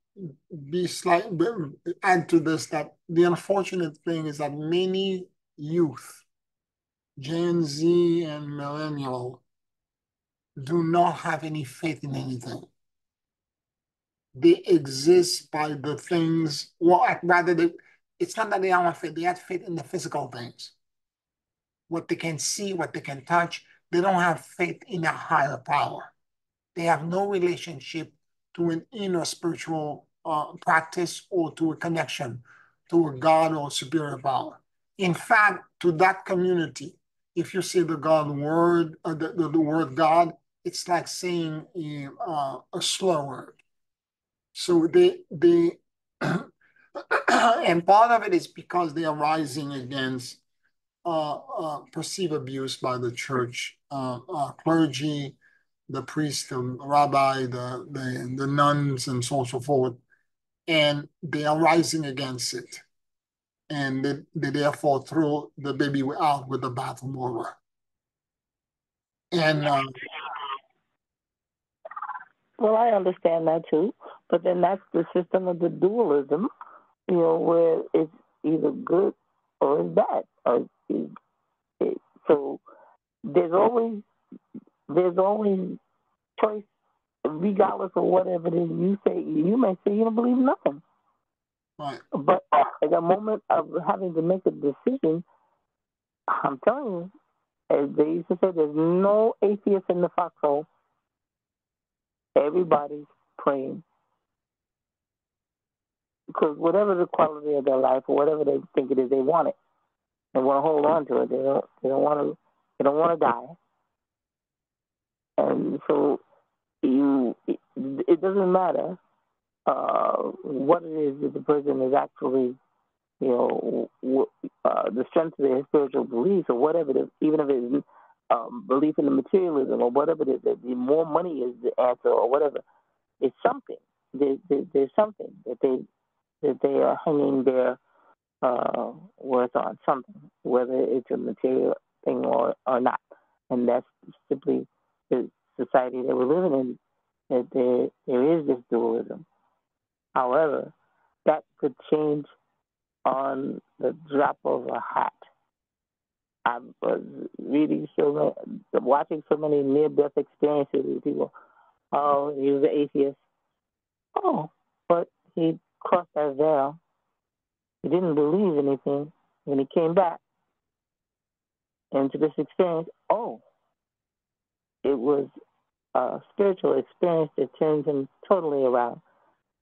Speaker 1: to this that the unfortunate thing is that many youth, Gen Z and millennial, do not have any faith in anything. They exist by the things, well, rather, it's not that they don't have faith, they have faith in the physical things, what they can see, what they can touch. They don't have faith in a higher power. They have no relationship to an inner spiritual practice or to a connection to a God or superior power. In fact, to that community, if you say the God word, the word God, it's like saying a slur word. So they and part of it is because they are rising against perceived abuse by the church clergy, the priest, the rabbi, the nuns, and so on and so forth, and they are rising against it, and they therefore throw the baby out with the bathwater. And
Speaker 3: Well, I understand that too, but then that's the system of the dualism, where it's either good or it's bad. So there's always choice, regardless of whatever it is you say. You may say you don't believe nothing,
Speaker 1: right.
Speaker 3: But at the moment of having to make a decision, I'm telling you, as they used to say, there's no atheist in the foxhole. Everybody's praying. Because whatever the quality of their life or whatever they think it is, they want it. They want to hold on to it. They don't want to die. And so it doesn't matter what it is that the person is actually, the strength of their spiritual beliefs or whatever it is, even if it's belief in the materialism or whatever it is, that the more money is the answer or whatever, it's something. There's something that they are hanging their worth on, something, whether it's a material thing or not. And that's simply the society that we're living in, that there is this dualism. However, that could change on the drop of a hat. I was watching so many near-death experiences with people. Oh, he was an atheist. Oh, but he crossed that veil. He didn't believe anything. When he came back into this experience, it was a spiritual experience that turns him totally around.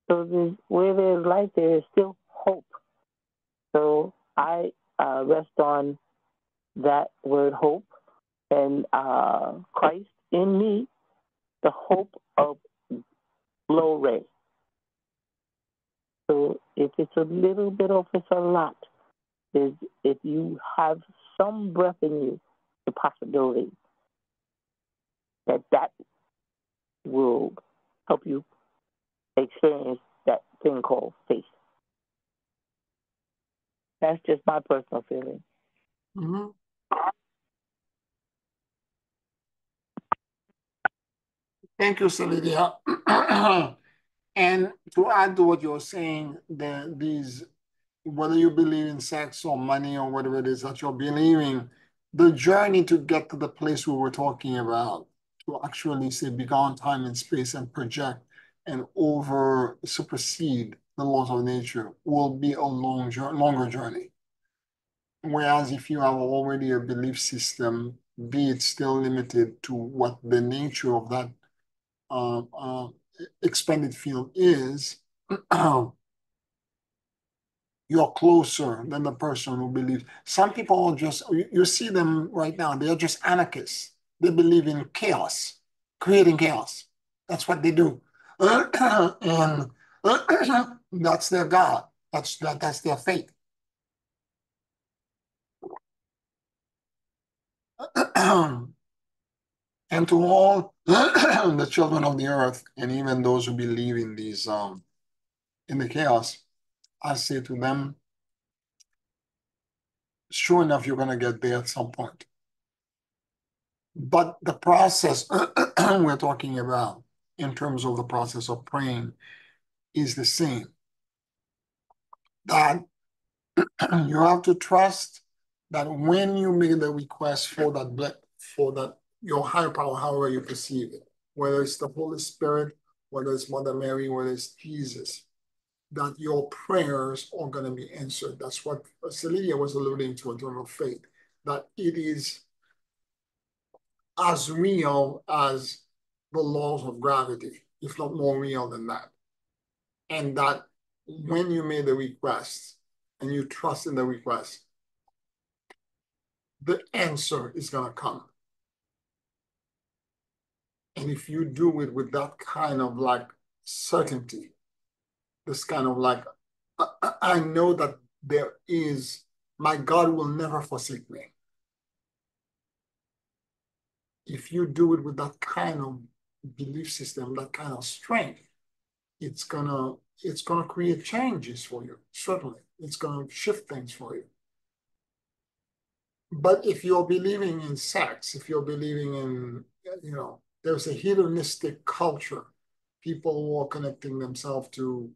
Speaker 3: So where there's life, there is still hope. So I rest on that word hope and Christ in me, the hope of glory. So if it's a little bit or if it's a lot, is if you have some breath in you, the possibility that will help you experience that thing called faith. That's just my personal feeling.
Speaker 1: Mm-hmm. Thank you, Salidia. And to add to what you're saying, these, whether you believe in sex or money or whatever it is that you're believing, the journey to get to the place we were talking about, to actually say beyond time and space and project and over supersede the laws of nature, will be a longer journey. Whereas if you have already a belief system, be it still limited to what the nature of that uh, uh, expanded field is, you're closer than the person who believes. Some people are just, you see them right now, they're just anarchists. They believe in chaos, creating chaos. That's what they do. And that's their God. That's their faith. And to all the children of the earth, and even those who believe in these in the chaos, I say to them, sure enough, you're going to get there at some point. But the process we're talking about in terms of the process of praying is the same. That you have to trust that when you make the request for that your higher power, however you perceive it, whether it's the Holy Spirit, whether it's Mother Mary, whether it's Jesus, that your prayers are going to be answered. That's what Celidia was alluding to in terms of faith, that it is as real as the laws of gravity, if not more real than that. and that when you made the request and you trust in the request, the answer is going to come. And if you do it with that kind of like certainty, this kind of like, I know that there is, my God will never forsake me. If you do it with that kind of belief system, that kind of strength, it's gonna create changes for you. Certainly, it's gonna shift things for you. But if you're believing in sex, if you're believing in, there's a hedonistic culture, people who are connecting themselves to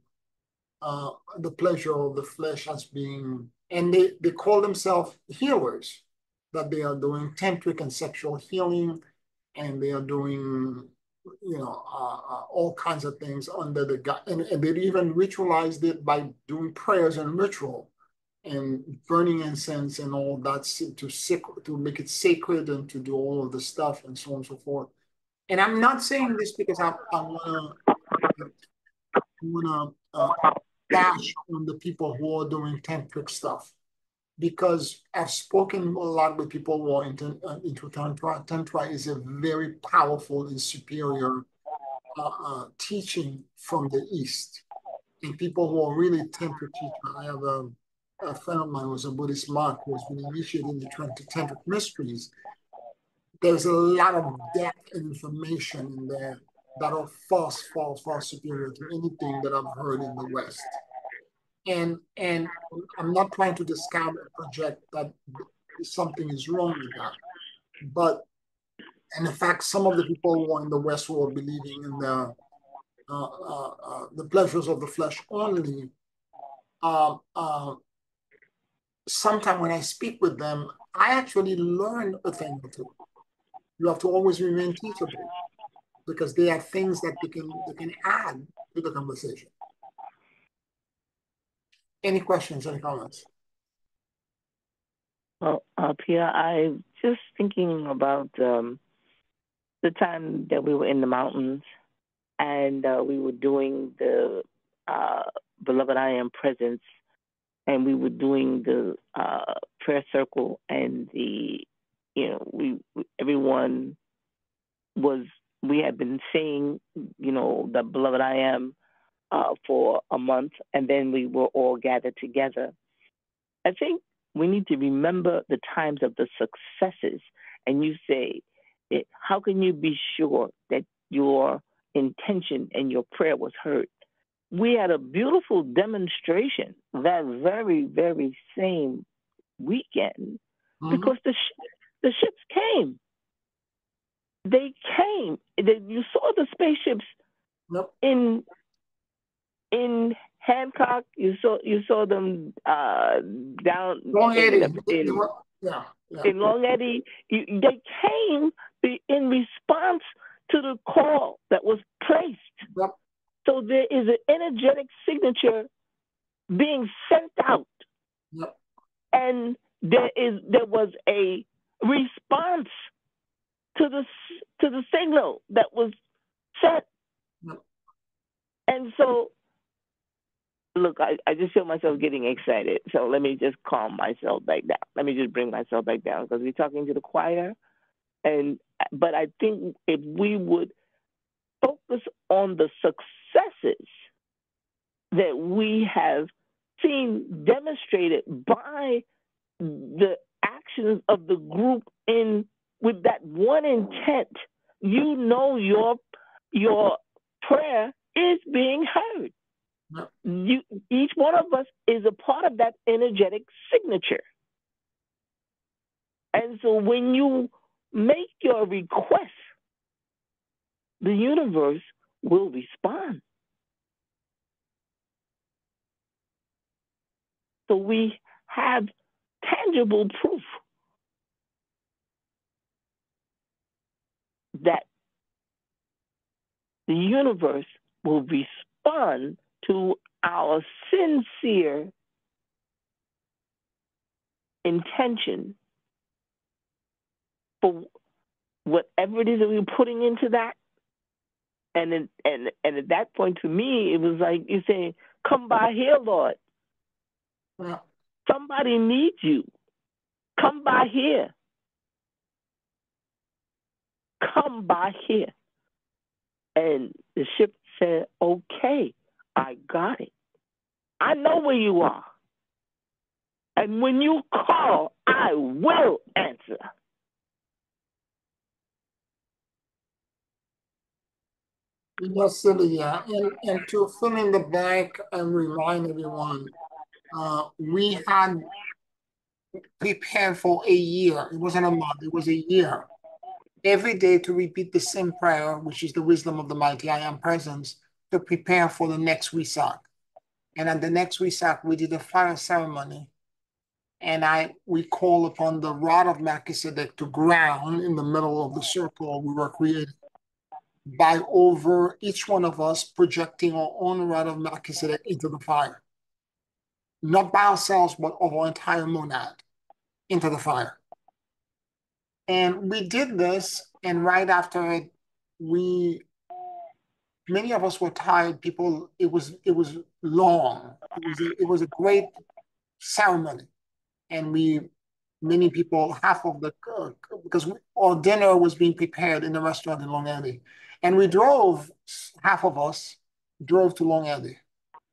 Speaker 1: the pleasure of the flesh as being, and they call themselves healers, that they are doing tantric and sexual healing, and they are doing, all kinds of things under the guise, and they even ritualized it by doing prayers and ritual and burning incense and all that to make it sacred and to do all of the stuff and so on and so forth. And I'm not saying this because I wanna bash on the people who are doing tantric stuff, because I've spoken a lot with people who are into Tantra. Tantra is a very powerful and superior teaching from the East. And people who are really Tantra teachers, I have a friend of mine who was a Buddhist monk who has been initiated into Tantric mysteries. There's a lot of depth and information in there that are far superior to anything that I've heard in the West. And I'm not trying to discount or project that something is wrong with that. But, and in fact, some of the people who are in the West who are believing in the pleasures of the flesh only, sometimes when I speak with them, I actually learn a thing or two. You have to always remain teachable, because they are things that they can add to the conversation. Any questions, any comments?
Speaker 3: Well, Pierre, I just thinking about the time that we were in the mountains and we were doing the Beloved I Am Presence, and we were doing the prayer circle, and everyone we had been saying, the Beloved I Am for a month, and then we were all gathered together. I think we need to remember the times of the successes. And you say, how can you be sure that your intention and your prayer was heard? We had a beautiful demonstration that very, very same weekend, because the ships came. They came. You saw the spaceships in Hancock. You saw them down
Speaker 1: Long Eddie.
Speaker 3: In Long Eddie. They came in response to the call that was placed.
Speaker 1: Yep.
Speaker 3: So there is an energetic signature being sent out.
Speaker 1: Yep.
Speaker 3: And there was a response to the signal that was sent.
Speaker 1: Yep.
Speaker 3: And so, look, I just feel myself getting excited. So let me just calm myself back down. Let me just bring myself back down, because we're talking to the choir. But I think if we would focus on the successes that we have seen demonstrated by the actions of the group with that one intent, your prayer is being heard. Each one of us is a part of that energetic signature. And so when you make your request, the universe will respond. So we have tangible proof that the universe will respond to our sincere intention for whatever it is that we're putting into that. And at that point, to me, it was like you saying, "Come by here, Lord.
Speaker 1: Yeah.
Speaker 3: Somebody needs you. Come by here. Come by here." And the ship said, "Okay, I got it. I know where you are. And when you call, I will answer."
Speaker 1: Yes, silly, yeah. And to fill in the blank and remind everyone, we had prepared for a year. It wasn't a month, it was a year. Every day to repeat the same prayer, which is the wisdom of the mighty I am presence, to prepare for the next Wesak. And at the next Wesak, we did a fire ceremony. And we call upon the rod of Melchizedek to ground in the middle of the circle we were created by over each one of us projecting our own rod of Melchizedek into the fire. Not by ourselves, but of our entire monad into the fire. And we did this, and right after it, many of us were tired. People, it was long. It was a great ceremony, and many people, half of the because our dinner was being prepared in the restaurant in Long Alley, and we drove. Half of us drove to Long Alley,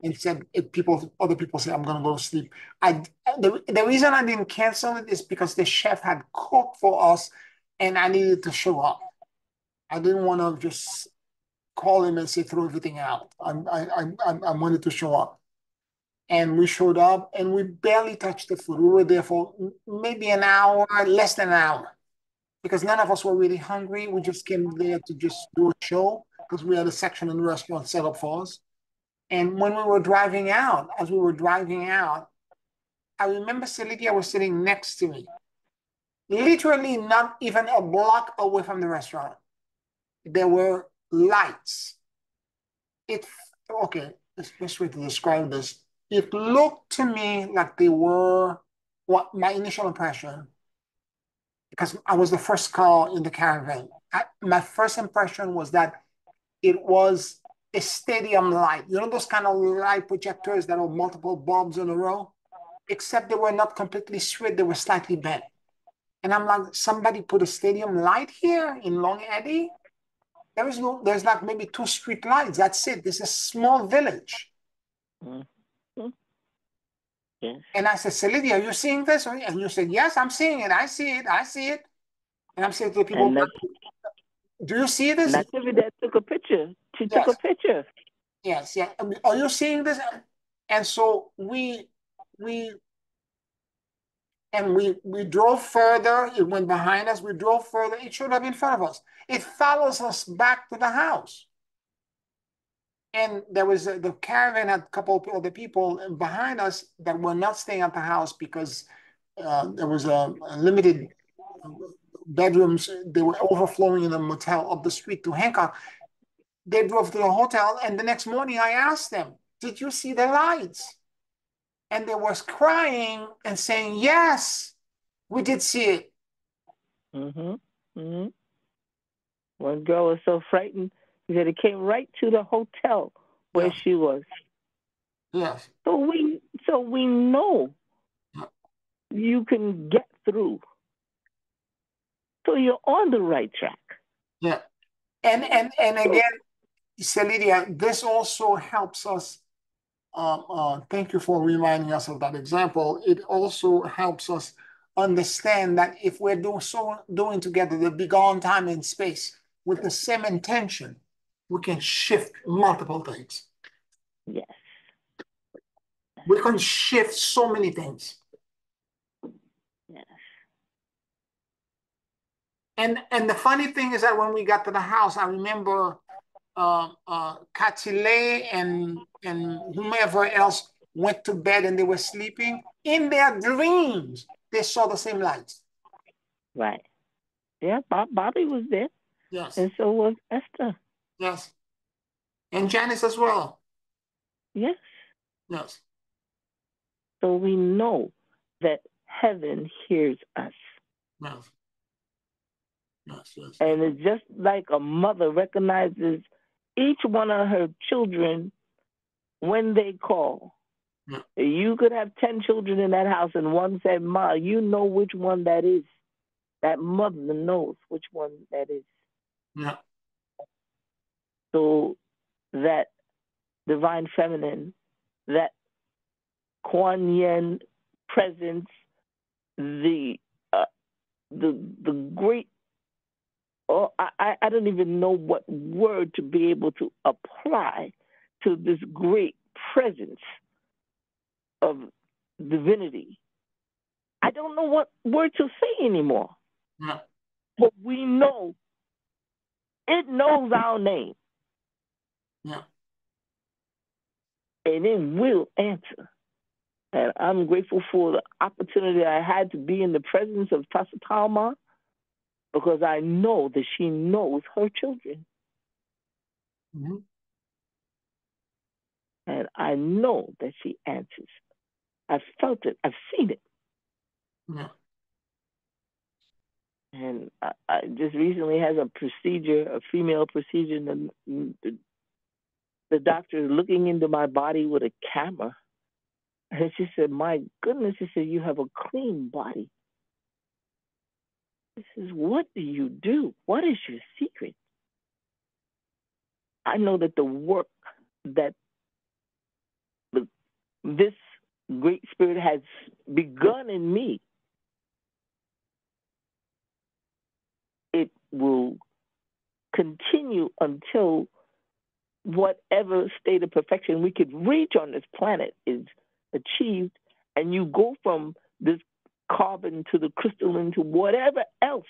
Speaker 1: and said, if other people say, "I'm gonna go to sleep." The reason I didn't cancel it is because the chef had cooked for us, and I needed to show up. I didn't want to just call him and say throw everything out. I wanted to show up, and we showed up, and we barely touched the food. We were there for maybe an hour, less than an hour, because none of us were really hungry. We just came there to just do a show because we had a section in the restaurant set up for us. And when we were driving out, as we were driving out, I remember Celidia was sitting next to me, literally not even a block away from the restaurant. There were lights. Okay, the best way to describe this. It looked to me like they were what my initial impression, because I was the first car in the caravan. My first impression was that it was a stadium light. You know those kind of light projectors that are multiple bulbs in a row? Except they were not completely straight, they were slightly bent. And I'm like, somebody put a stadium light here in Long Eddy? There's like maybe 2 street lights. That's it. This is a small village.
Speaker 3: Mm-hmm. Yes.
Speaker 1: And I said, Celidia, are you seeing this? And you said, yes, I'm seeing it. I see it. I see it. And I'm saying to the people, do you see this?
Speaker 3: Natividad took a picture. She
Speaker 1: Yes.
Speaker 3: took a picture.
Speaker 1: Yes, yeah. I mean, are you seeing this? And so we drove further. It went behind us. We drove further. It showed up in front of us. It follows us back to the house. And there was the caravan had a couple of other people behind us that were not staying at the house because there was a limited bedrooms. They were overflowing in the motel up the street to Hancock. They drove to the hotel, and the next morning I asked them, "Did you see the lights?" And they was crying and saying, "Yes, we did see it."
Speaker 3: Mm-hmm. Mm-hmm. One girl was so frightened, she said it came right to the hotel where
Speaker 1: Yes.
Speaker 3: she was.
Speaker 1: Yes.
Speaker 3: So we know you can get through. So you're on the right track.
Speaker 1: Yeah. And again, Celidia, this also helps us. Thank you for reminding us of that example. It also helps us understand that if we're doing together the beyond time and space with the same intention, we can shift multiple things.
Speaker 3: Yes.
Speaker 1: We can shift so many things.
Speaker 3: Yes.
Speaker 1: And the funny thing is that when we got to the house, I remember Katile and whomever else went to bed and they were sleeping. In their dreams, they saw the same lights.
Speaker 3: Right. Yeah, Bobby was there.
Speaker 1: Yes.
Speaker 3: And so was Esther.
Speaker 1: Yes. And Janice as well.
Speaker 3: Yes.
Speaker 1: Yes.
Speaker 3: So we know that heaven hears us.
Speaker 1: Yes. Yes. Yes.
Speaker 3: And it's just like a mother recognizes each one of her children when they call.
Speaker 1: Yeah.
Speaker 3: You could have 10 children in that house, and one said, Ma, you know which one that is. That mother knows which one that is.
Speaker 1: Yeah.
Speaker 3: So that divine feminine, that Kuan Yin presence, the uh, the great. Oh, I don't even know what word to be able to apply to this great presence of divinity. I don't know what word to say anymore.
Speaker 1: Yeah.
Speaker 3: But we know it knows our name.
Speaker 1: Yeah.
Speaker 3: And it will answer. And I'm grateful for the opportunity I had to be in the presence of Tasa Talma, because I know that she knows her children.
Speaker 1: Mm-hmm.
Speaker 3: And I know that she answers. I've felt it. I've seen it.
Speaker 1: Yeah.
Speaker 3: And I just recently had a procedure, a female procedure, and the doctor is looking into my body with a camera. And she said, my goodness, she said, you have a clean body. This is, what do you do? What is your secret? I know that the work that this great spirit has begun in me, it will continue until whatever state of perfection we could reach on this planet is achieved, and you go from this carbon to the crystalline to whatever else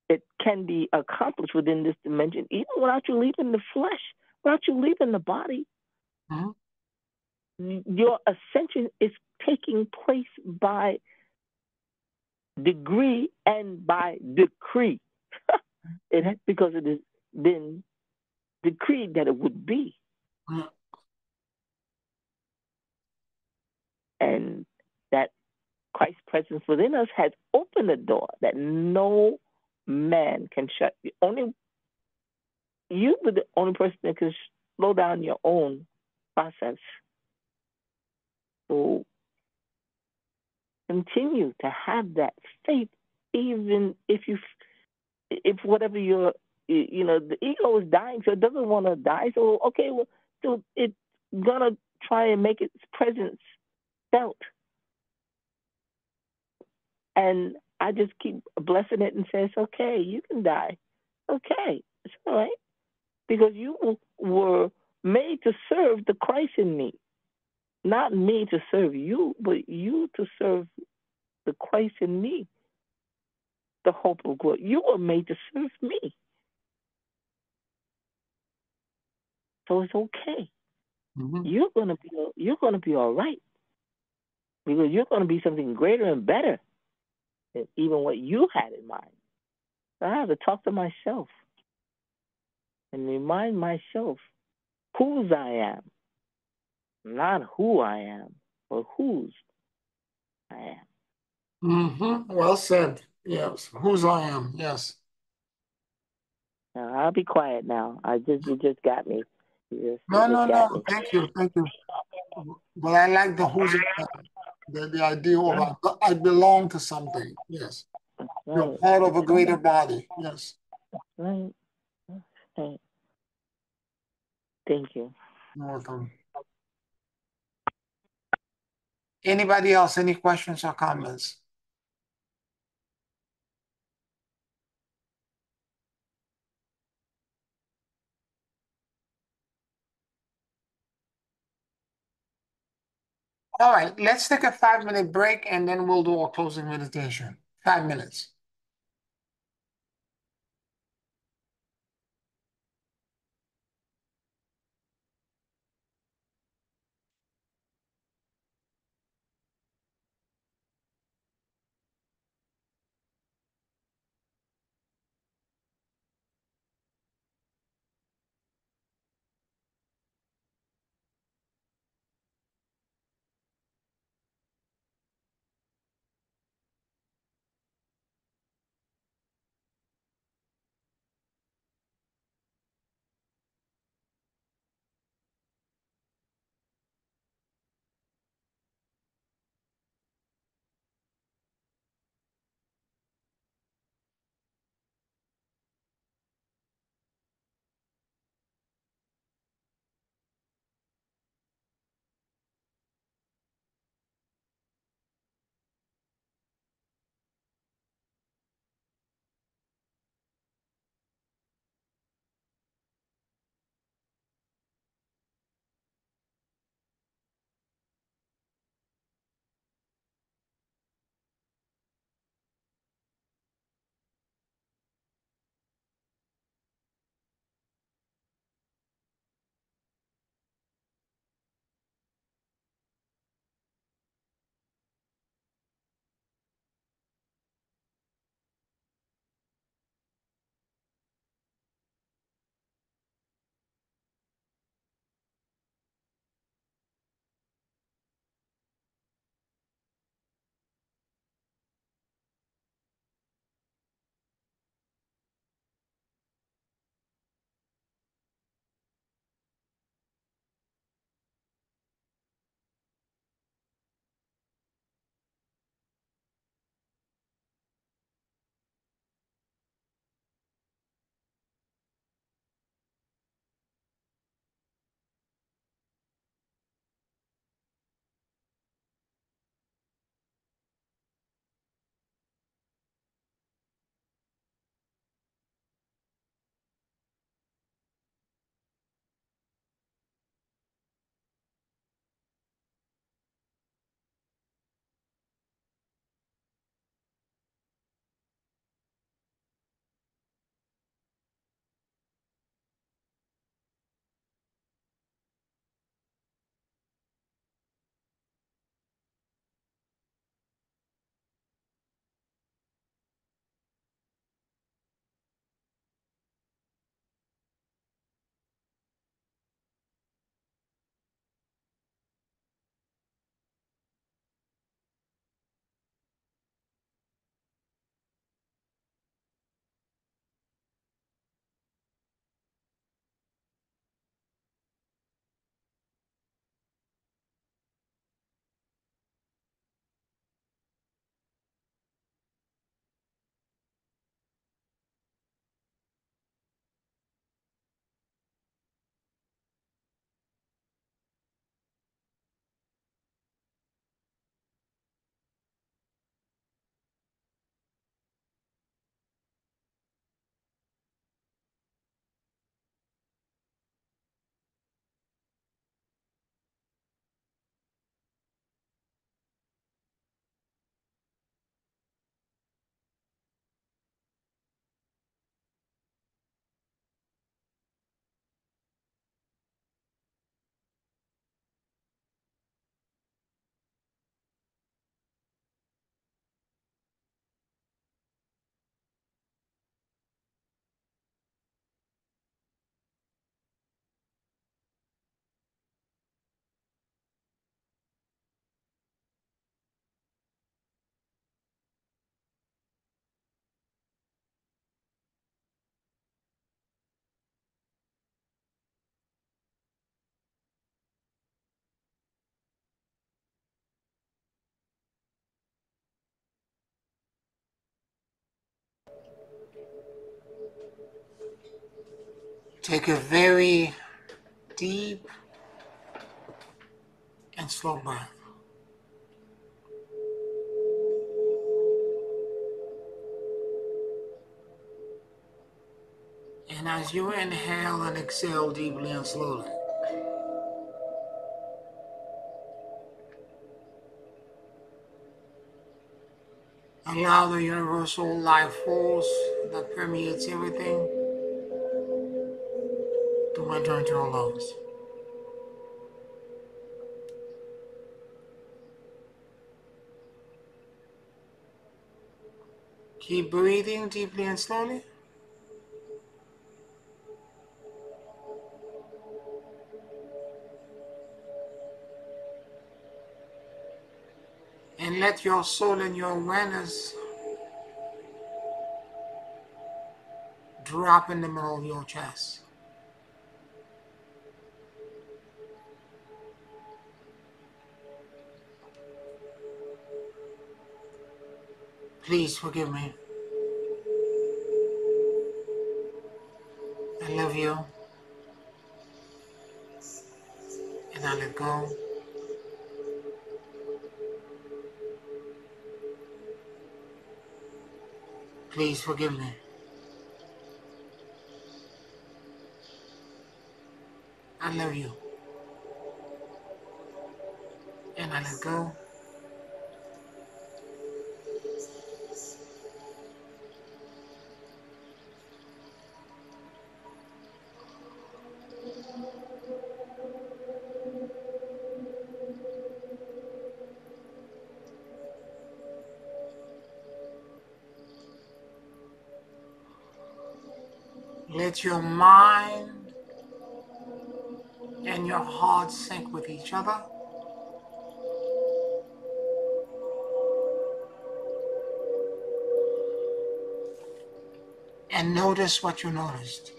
Speaker 3: that can be accomplished within this dimension, even without you leaving the flesh, without you leaving the body.
Speaker 1: Mm-hmm.
Speaker 3: Your ascension is taking place by degree and by decree. Because it has been decreed that it would be.
Speaker 1: Yeah.
Speaker 3: And that Christ's presence within us has opened a door that no man can shut. You were the only person that can slow down your own process. So continue to have that faith, even if whatever the ego is dying, so it doesn't want to die. So okay, well, so it's gonna try and make its presence felt. And I just keep blessing it and say, it's okay, you can die. Okay, it's all right. Because you were made to serve the Christ in me. Not me to serve you, but you to serve the Christ in me, the hope of glory. You were made to serve me. So it's okay.
Speaker 1: Mm-hmm.
Speaker 3: You're gonna be all right. Because you're gonna be something greater and better than even what you had in mind. So I have to talk to myself and remind myself whose I am. Not who I am, but whose I am.
Speaker 1: Mm-hmm. Well said. Yes. Whose I am. Yes.
Speaker 3: Now, I'll be quiet now. You just got me. You
Speaker 1: No,
Speaker 3: just
Speaker 1: no,
Speaker 3: got
Speaker 1: no.
Speaker 3: me.
Speaker 1: Thank you. Thank you. But I like the who's I am. The idea of
Speaker 3: Right,
Speaker 1: I belong to something. Yes. You're
Speaker 3: right,
Speaker 1: part of a greater body. Yes.
Speaker 3: right, right. Thank you.
Speaker 1: You're welcome. Anybody else? Any questions or comments? All right, let's take a 5-minute break and then we'll do our closing meditation. 5 minutes. Take a very deep and slow breath. And as you inhale and exhale deeply and slowly, allow the universal life force that permeates everything to enter into your lungs. Keep breathing deeply and slowly. And let your soul and your awareness drop in the middle of your chest. Please forgive me. I love you. And I let go. Please forgive me. I love you. And I let go. Let your mind and your heart sync with each other. And notice what you noticed.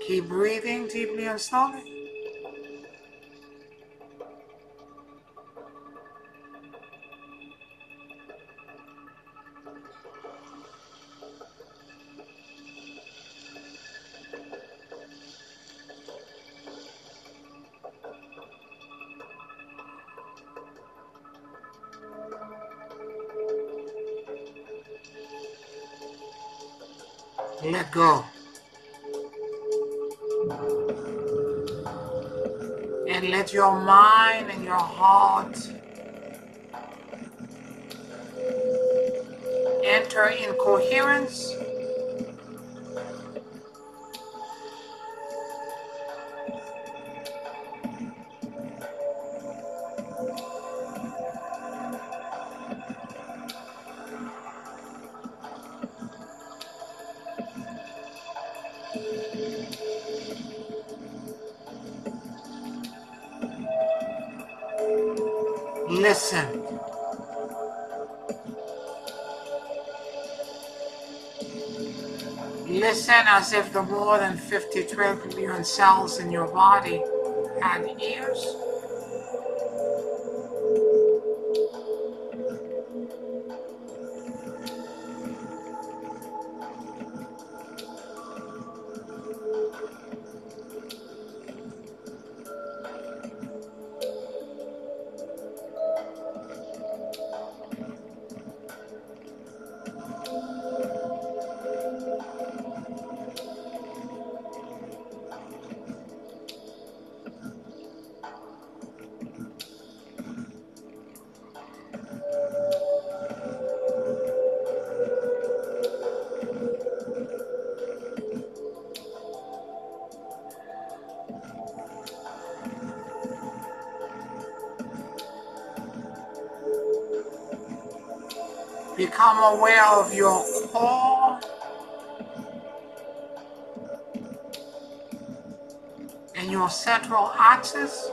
Speaker 1: Keep breathing deeply and slowly. Let go. And let your mind and your heart enter in coherence. Listen. Listen as if the more than 50 trillion cells in your body had ears. Become aware of your core and your central axis.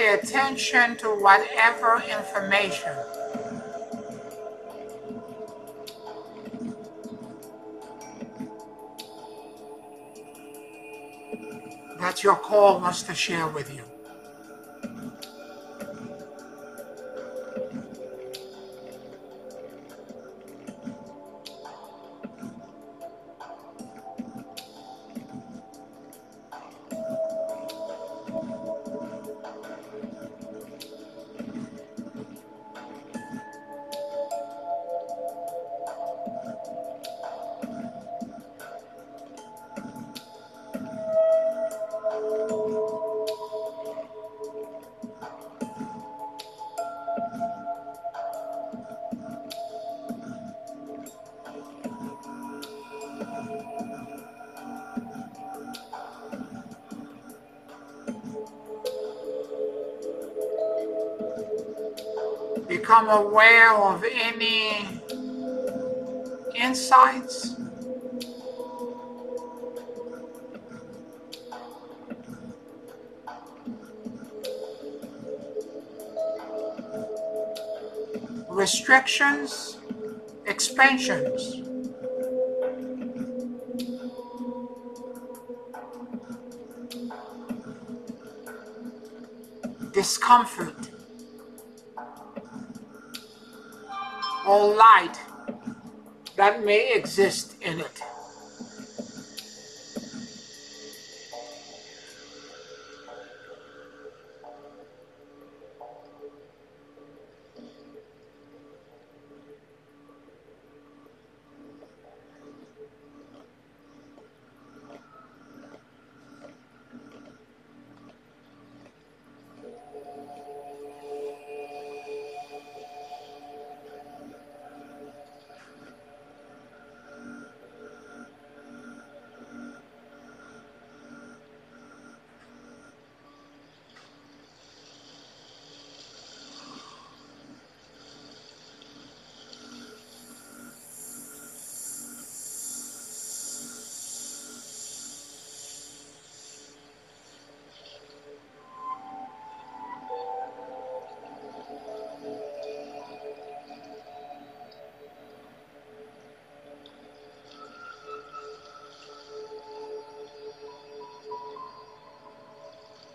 Speaker 1: pay attention to whatever information that your call wants to share with you. Become aware of any insights, restrictions, expansions. Discomfort or light that may exist in it.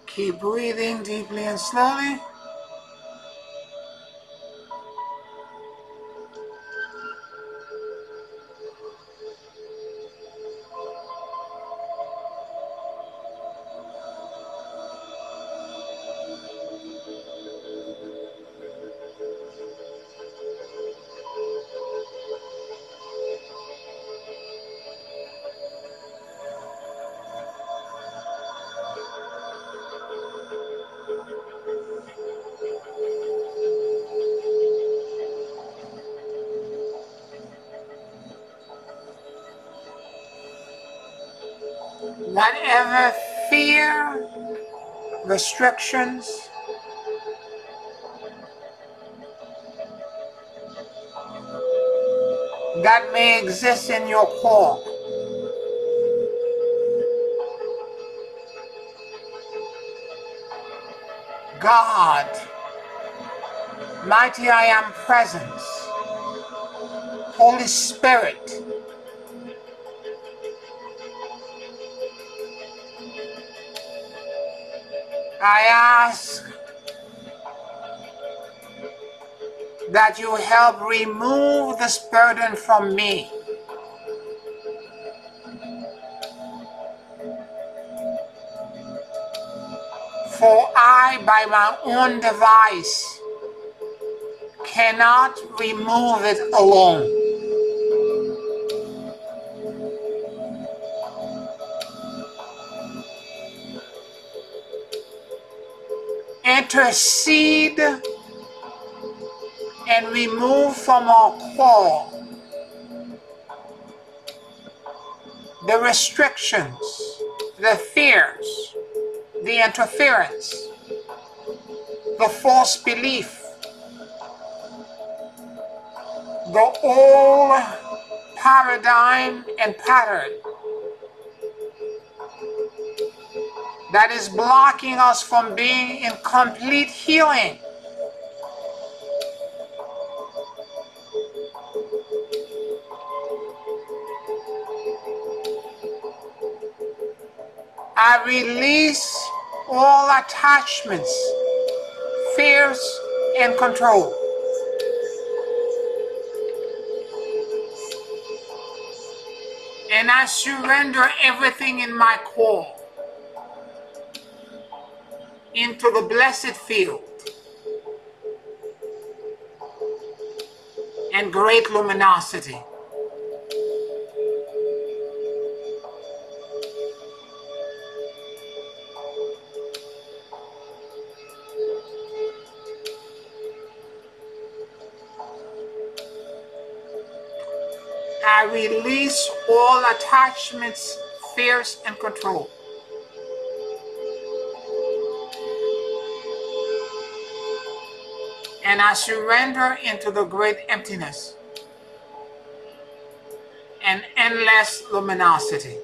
Speaker 1: Keep breathing deeply and slowly. Whatever fear, restrictions, that may exist in your core, God, mighty I am presence, Holy Spirit, I ask that you help remove this burden from me. For I, by my own device, cannot remove it alone. Intercede and remove from our core the restrictions, the fears, the interference, the false belief, the old paradigm and pattern that is blocking us from being in complete healing. I release all attachments, fears, and control. And I surrender everything in my core into the blessed field and great luminosity. I release all attachments, fears, and control. And I surrender into the great emptiness and endless luminosity.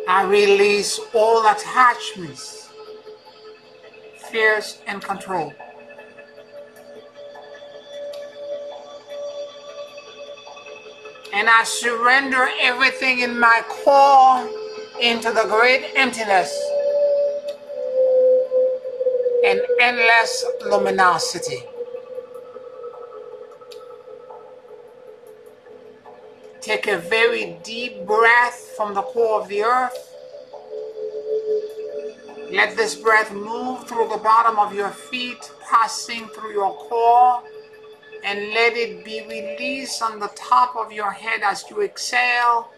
Speaker 1: I release all attachments, fears, and control. And I surrender everything in my core into the great emptiness and endless luminosity. Take a very deep breath from the core of the earth. Let this breath move through the bottom of your feet, passing through your core, and let it be released on the top of your head as you exhale,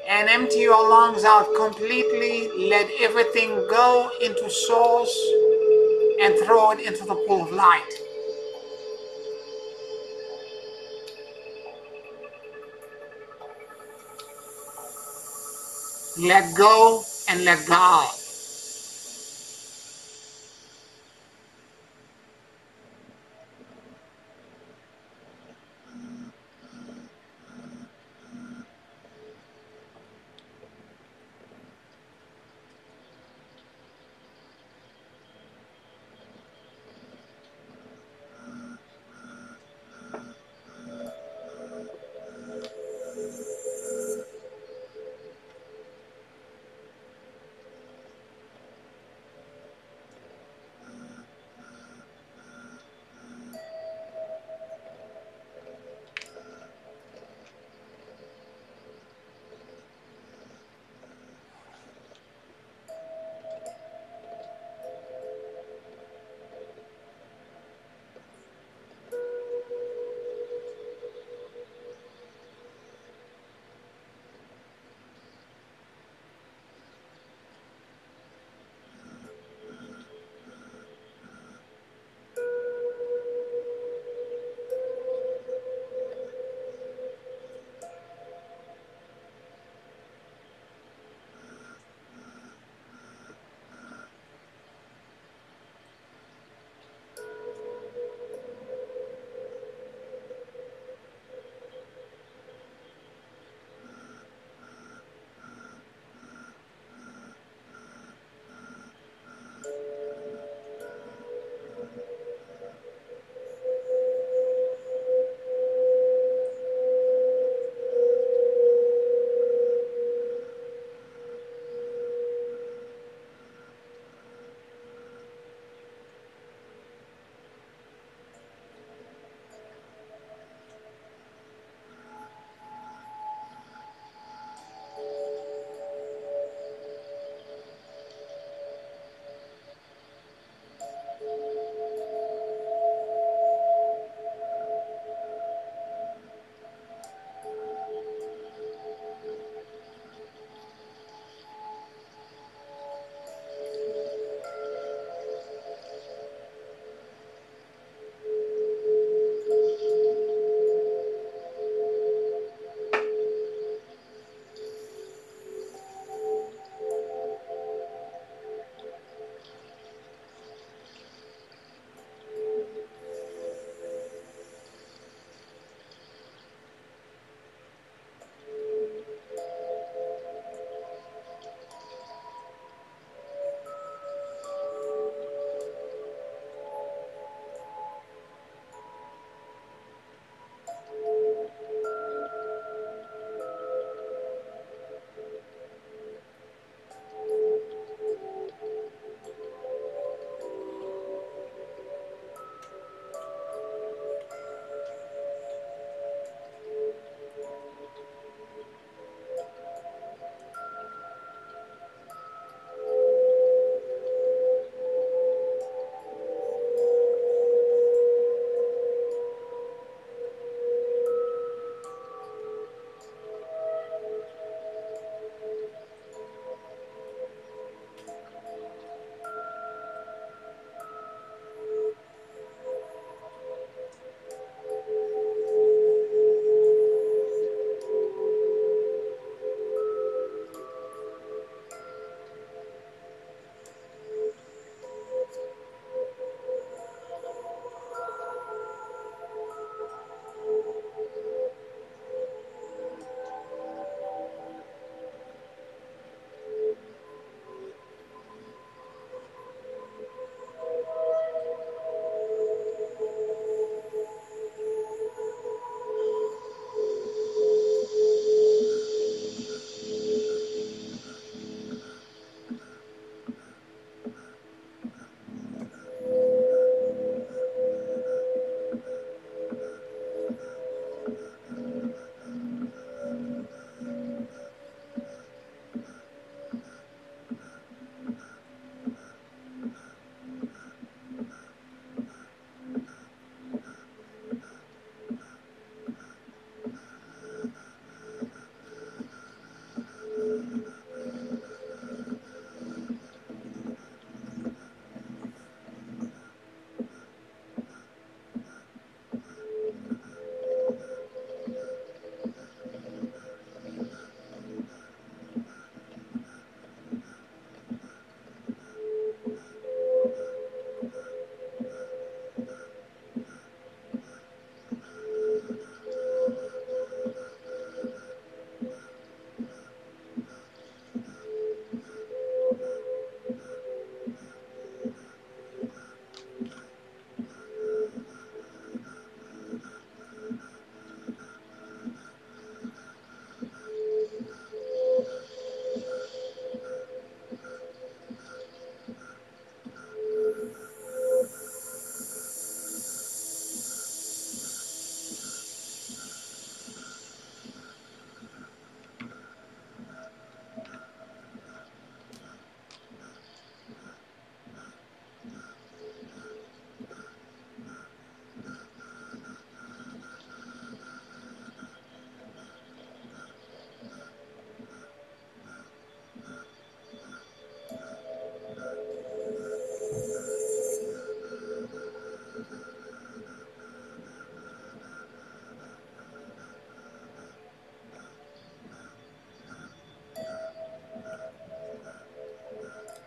Speaker 1: and empty your lungs out completely. Let everything go into source and throw it into the pool of light. Let go and let God.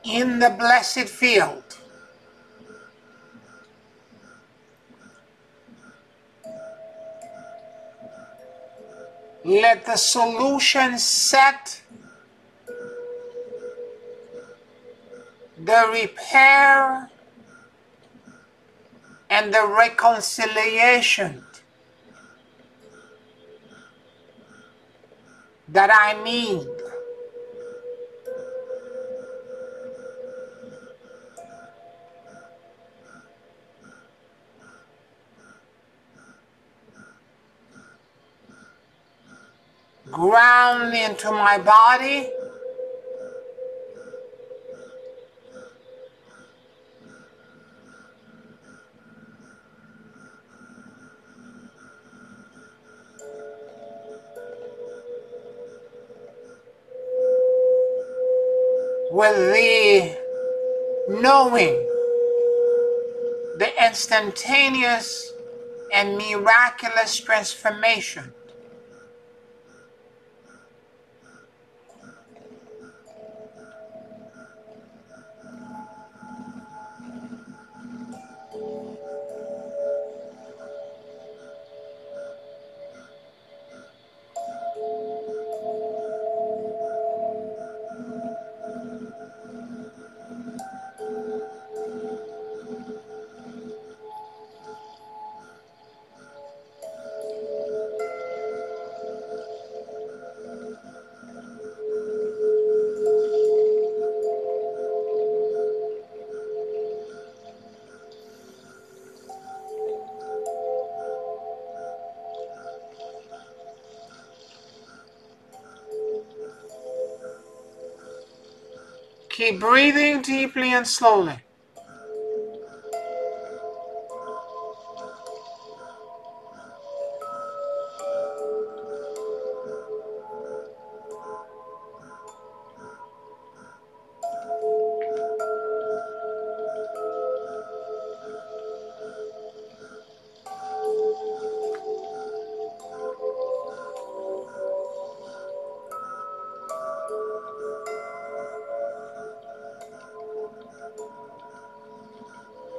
Speaker 1: in the blessed field. Let the solution set the repair and the reconciliation that I need. Ground into my body, with the knowing, the instantaneous and miraculous transformation Keep breathing deeply and slowly.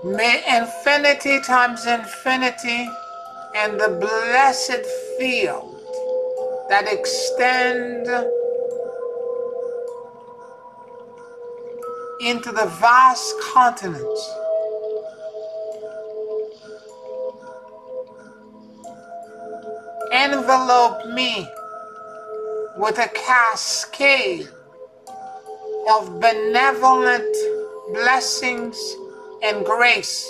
Speaker 1: May infinity times infinity and the blessed field that extend into the vast continents envelope me with a cascade of benevolent blessings and grace.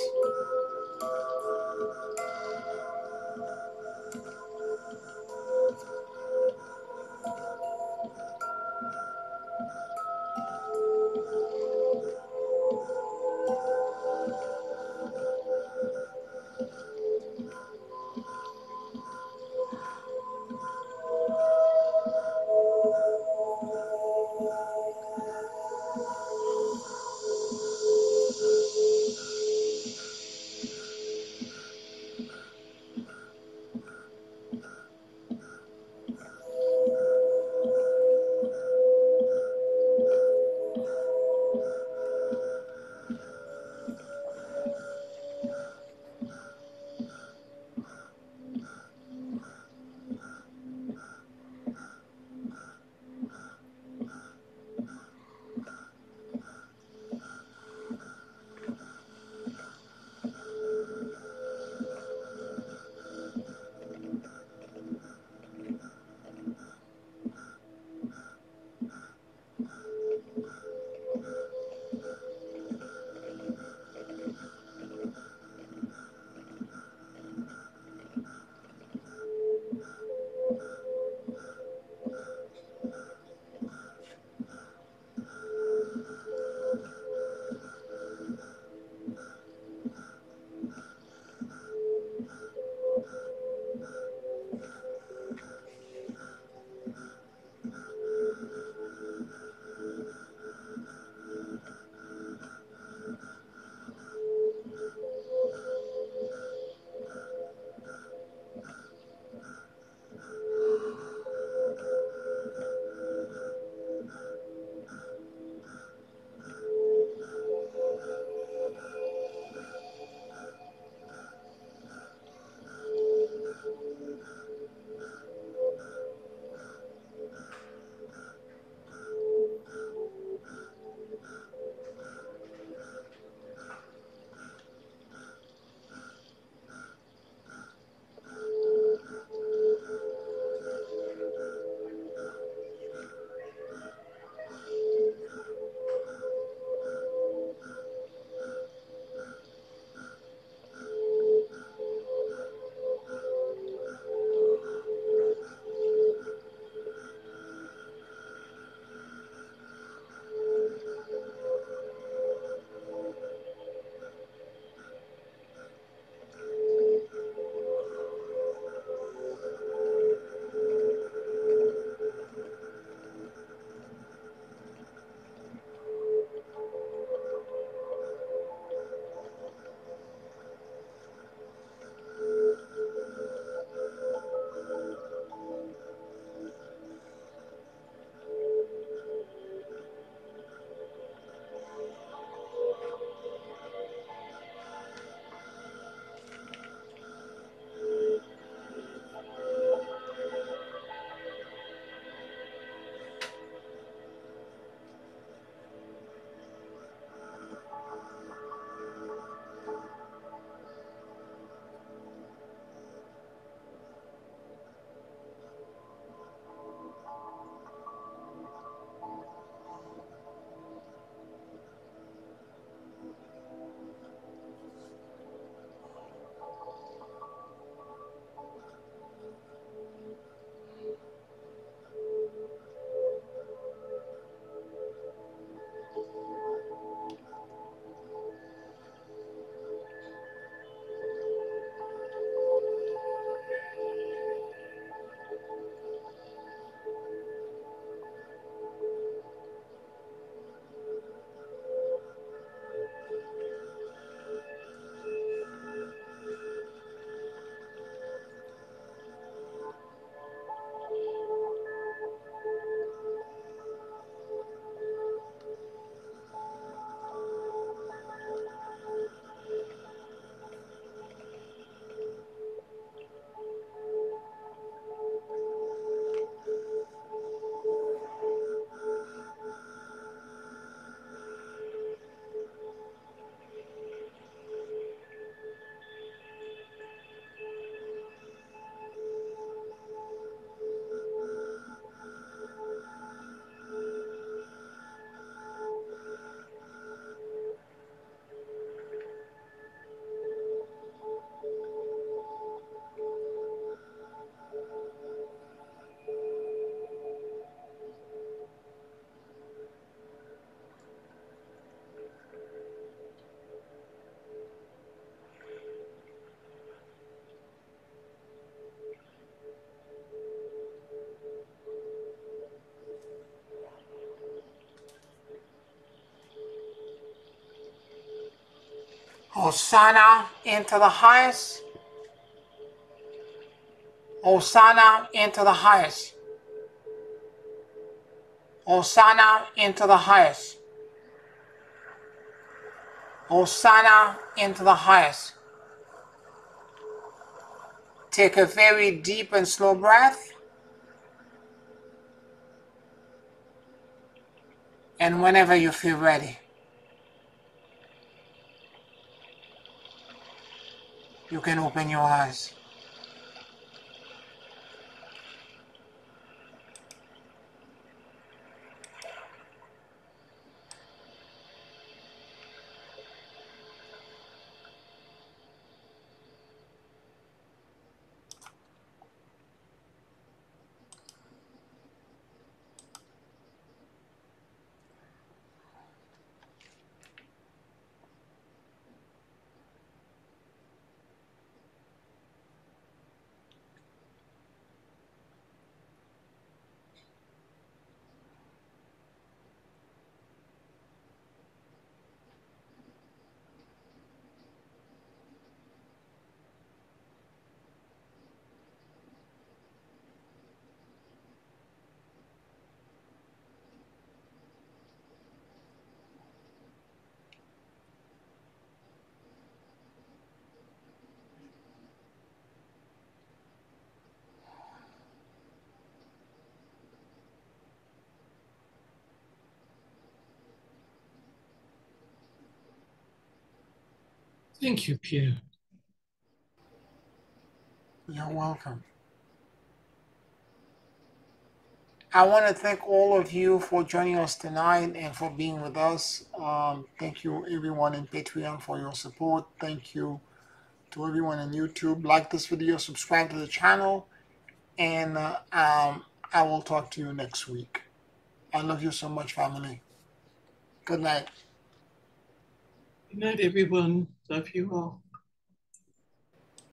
Speaker 1: Hosanna into the highest. Hosanna into the highest. Hosanna into the highest. Hosanna into the highest. Take a very deep and slow breath. And whenever you feel ready, you can open your eyes.
Speaker 2: Thank you, Pierre.
Speaker 1: You're welcome. I want to thank all of you for joining us tonight and for being with us. Thank you, everyone in Patreon, for your support. Thank you to everyone on YouTube. Like this video, subscribe to the channel, and I will talk to you next week. I love you so much, family. Good night.
Speaker 2: Good night, everyone. Love you all.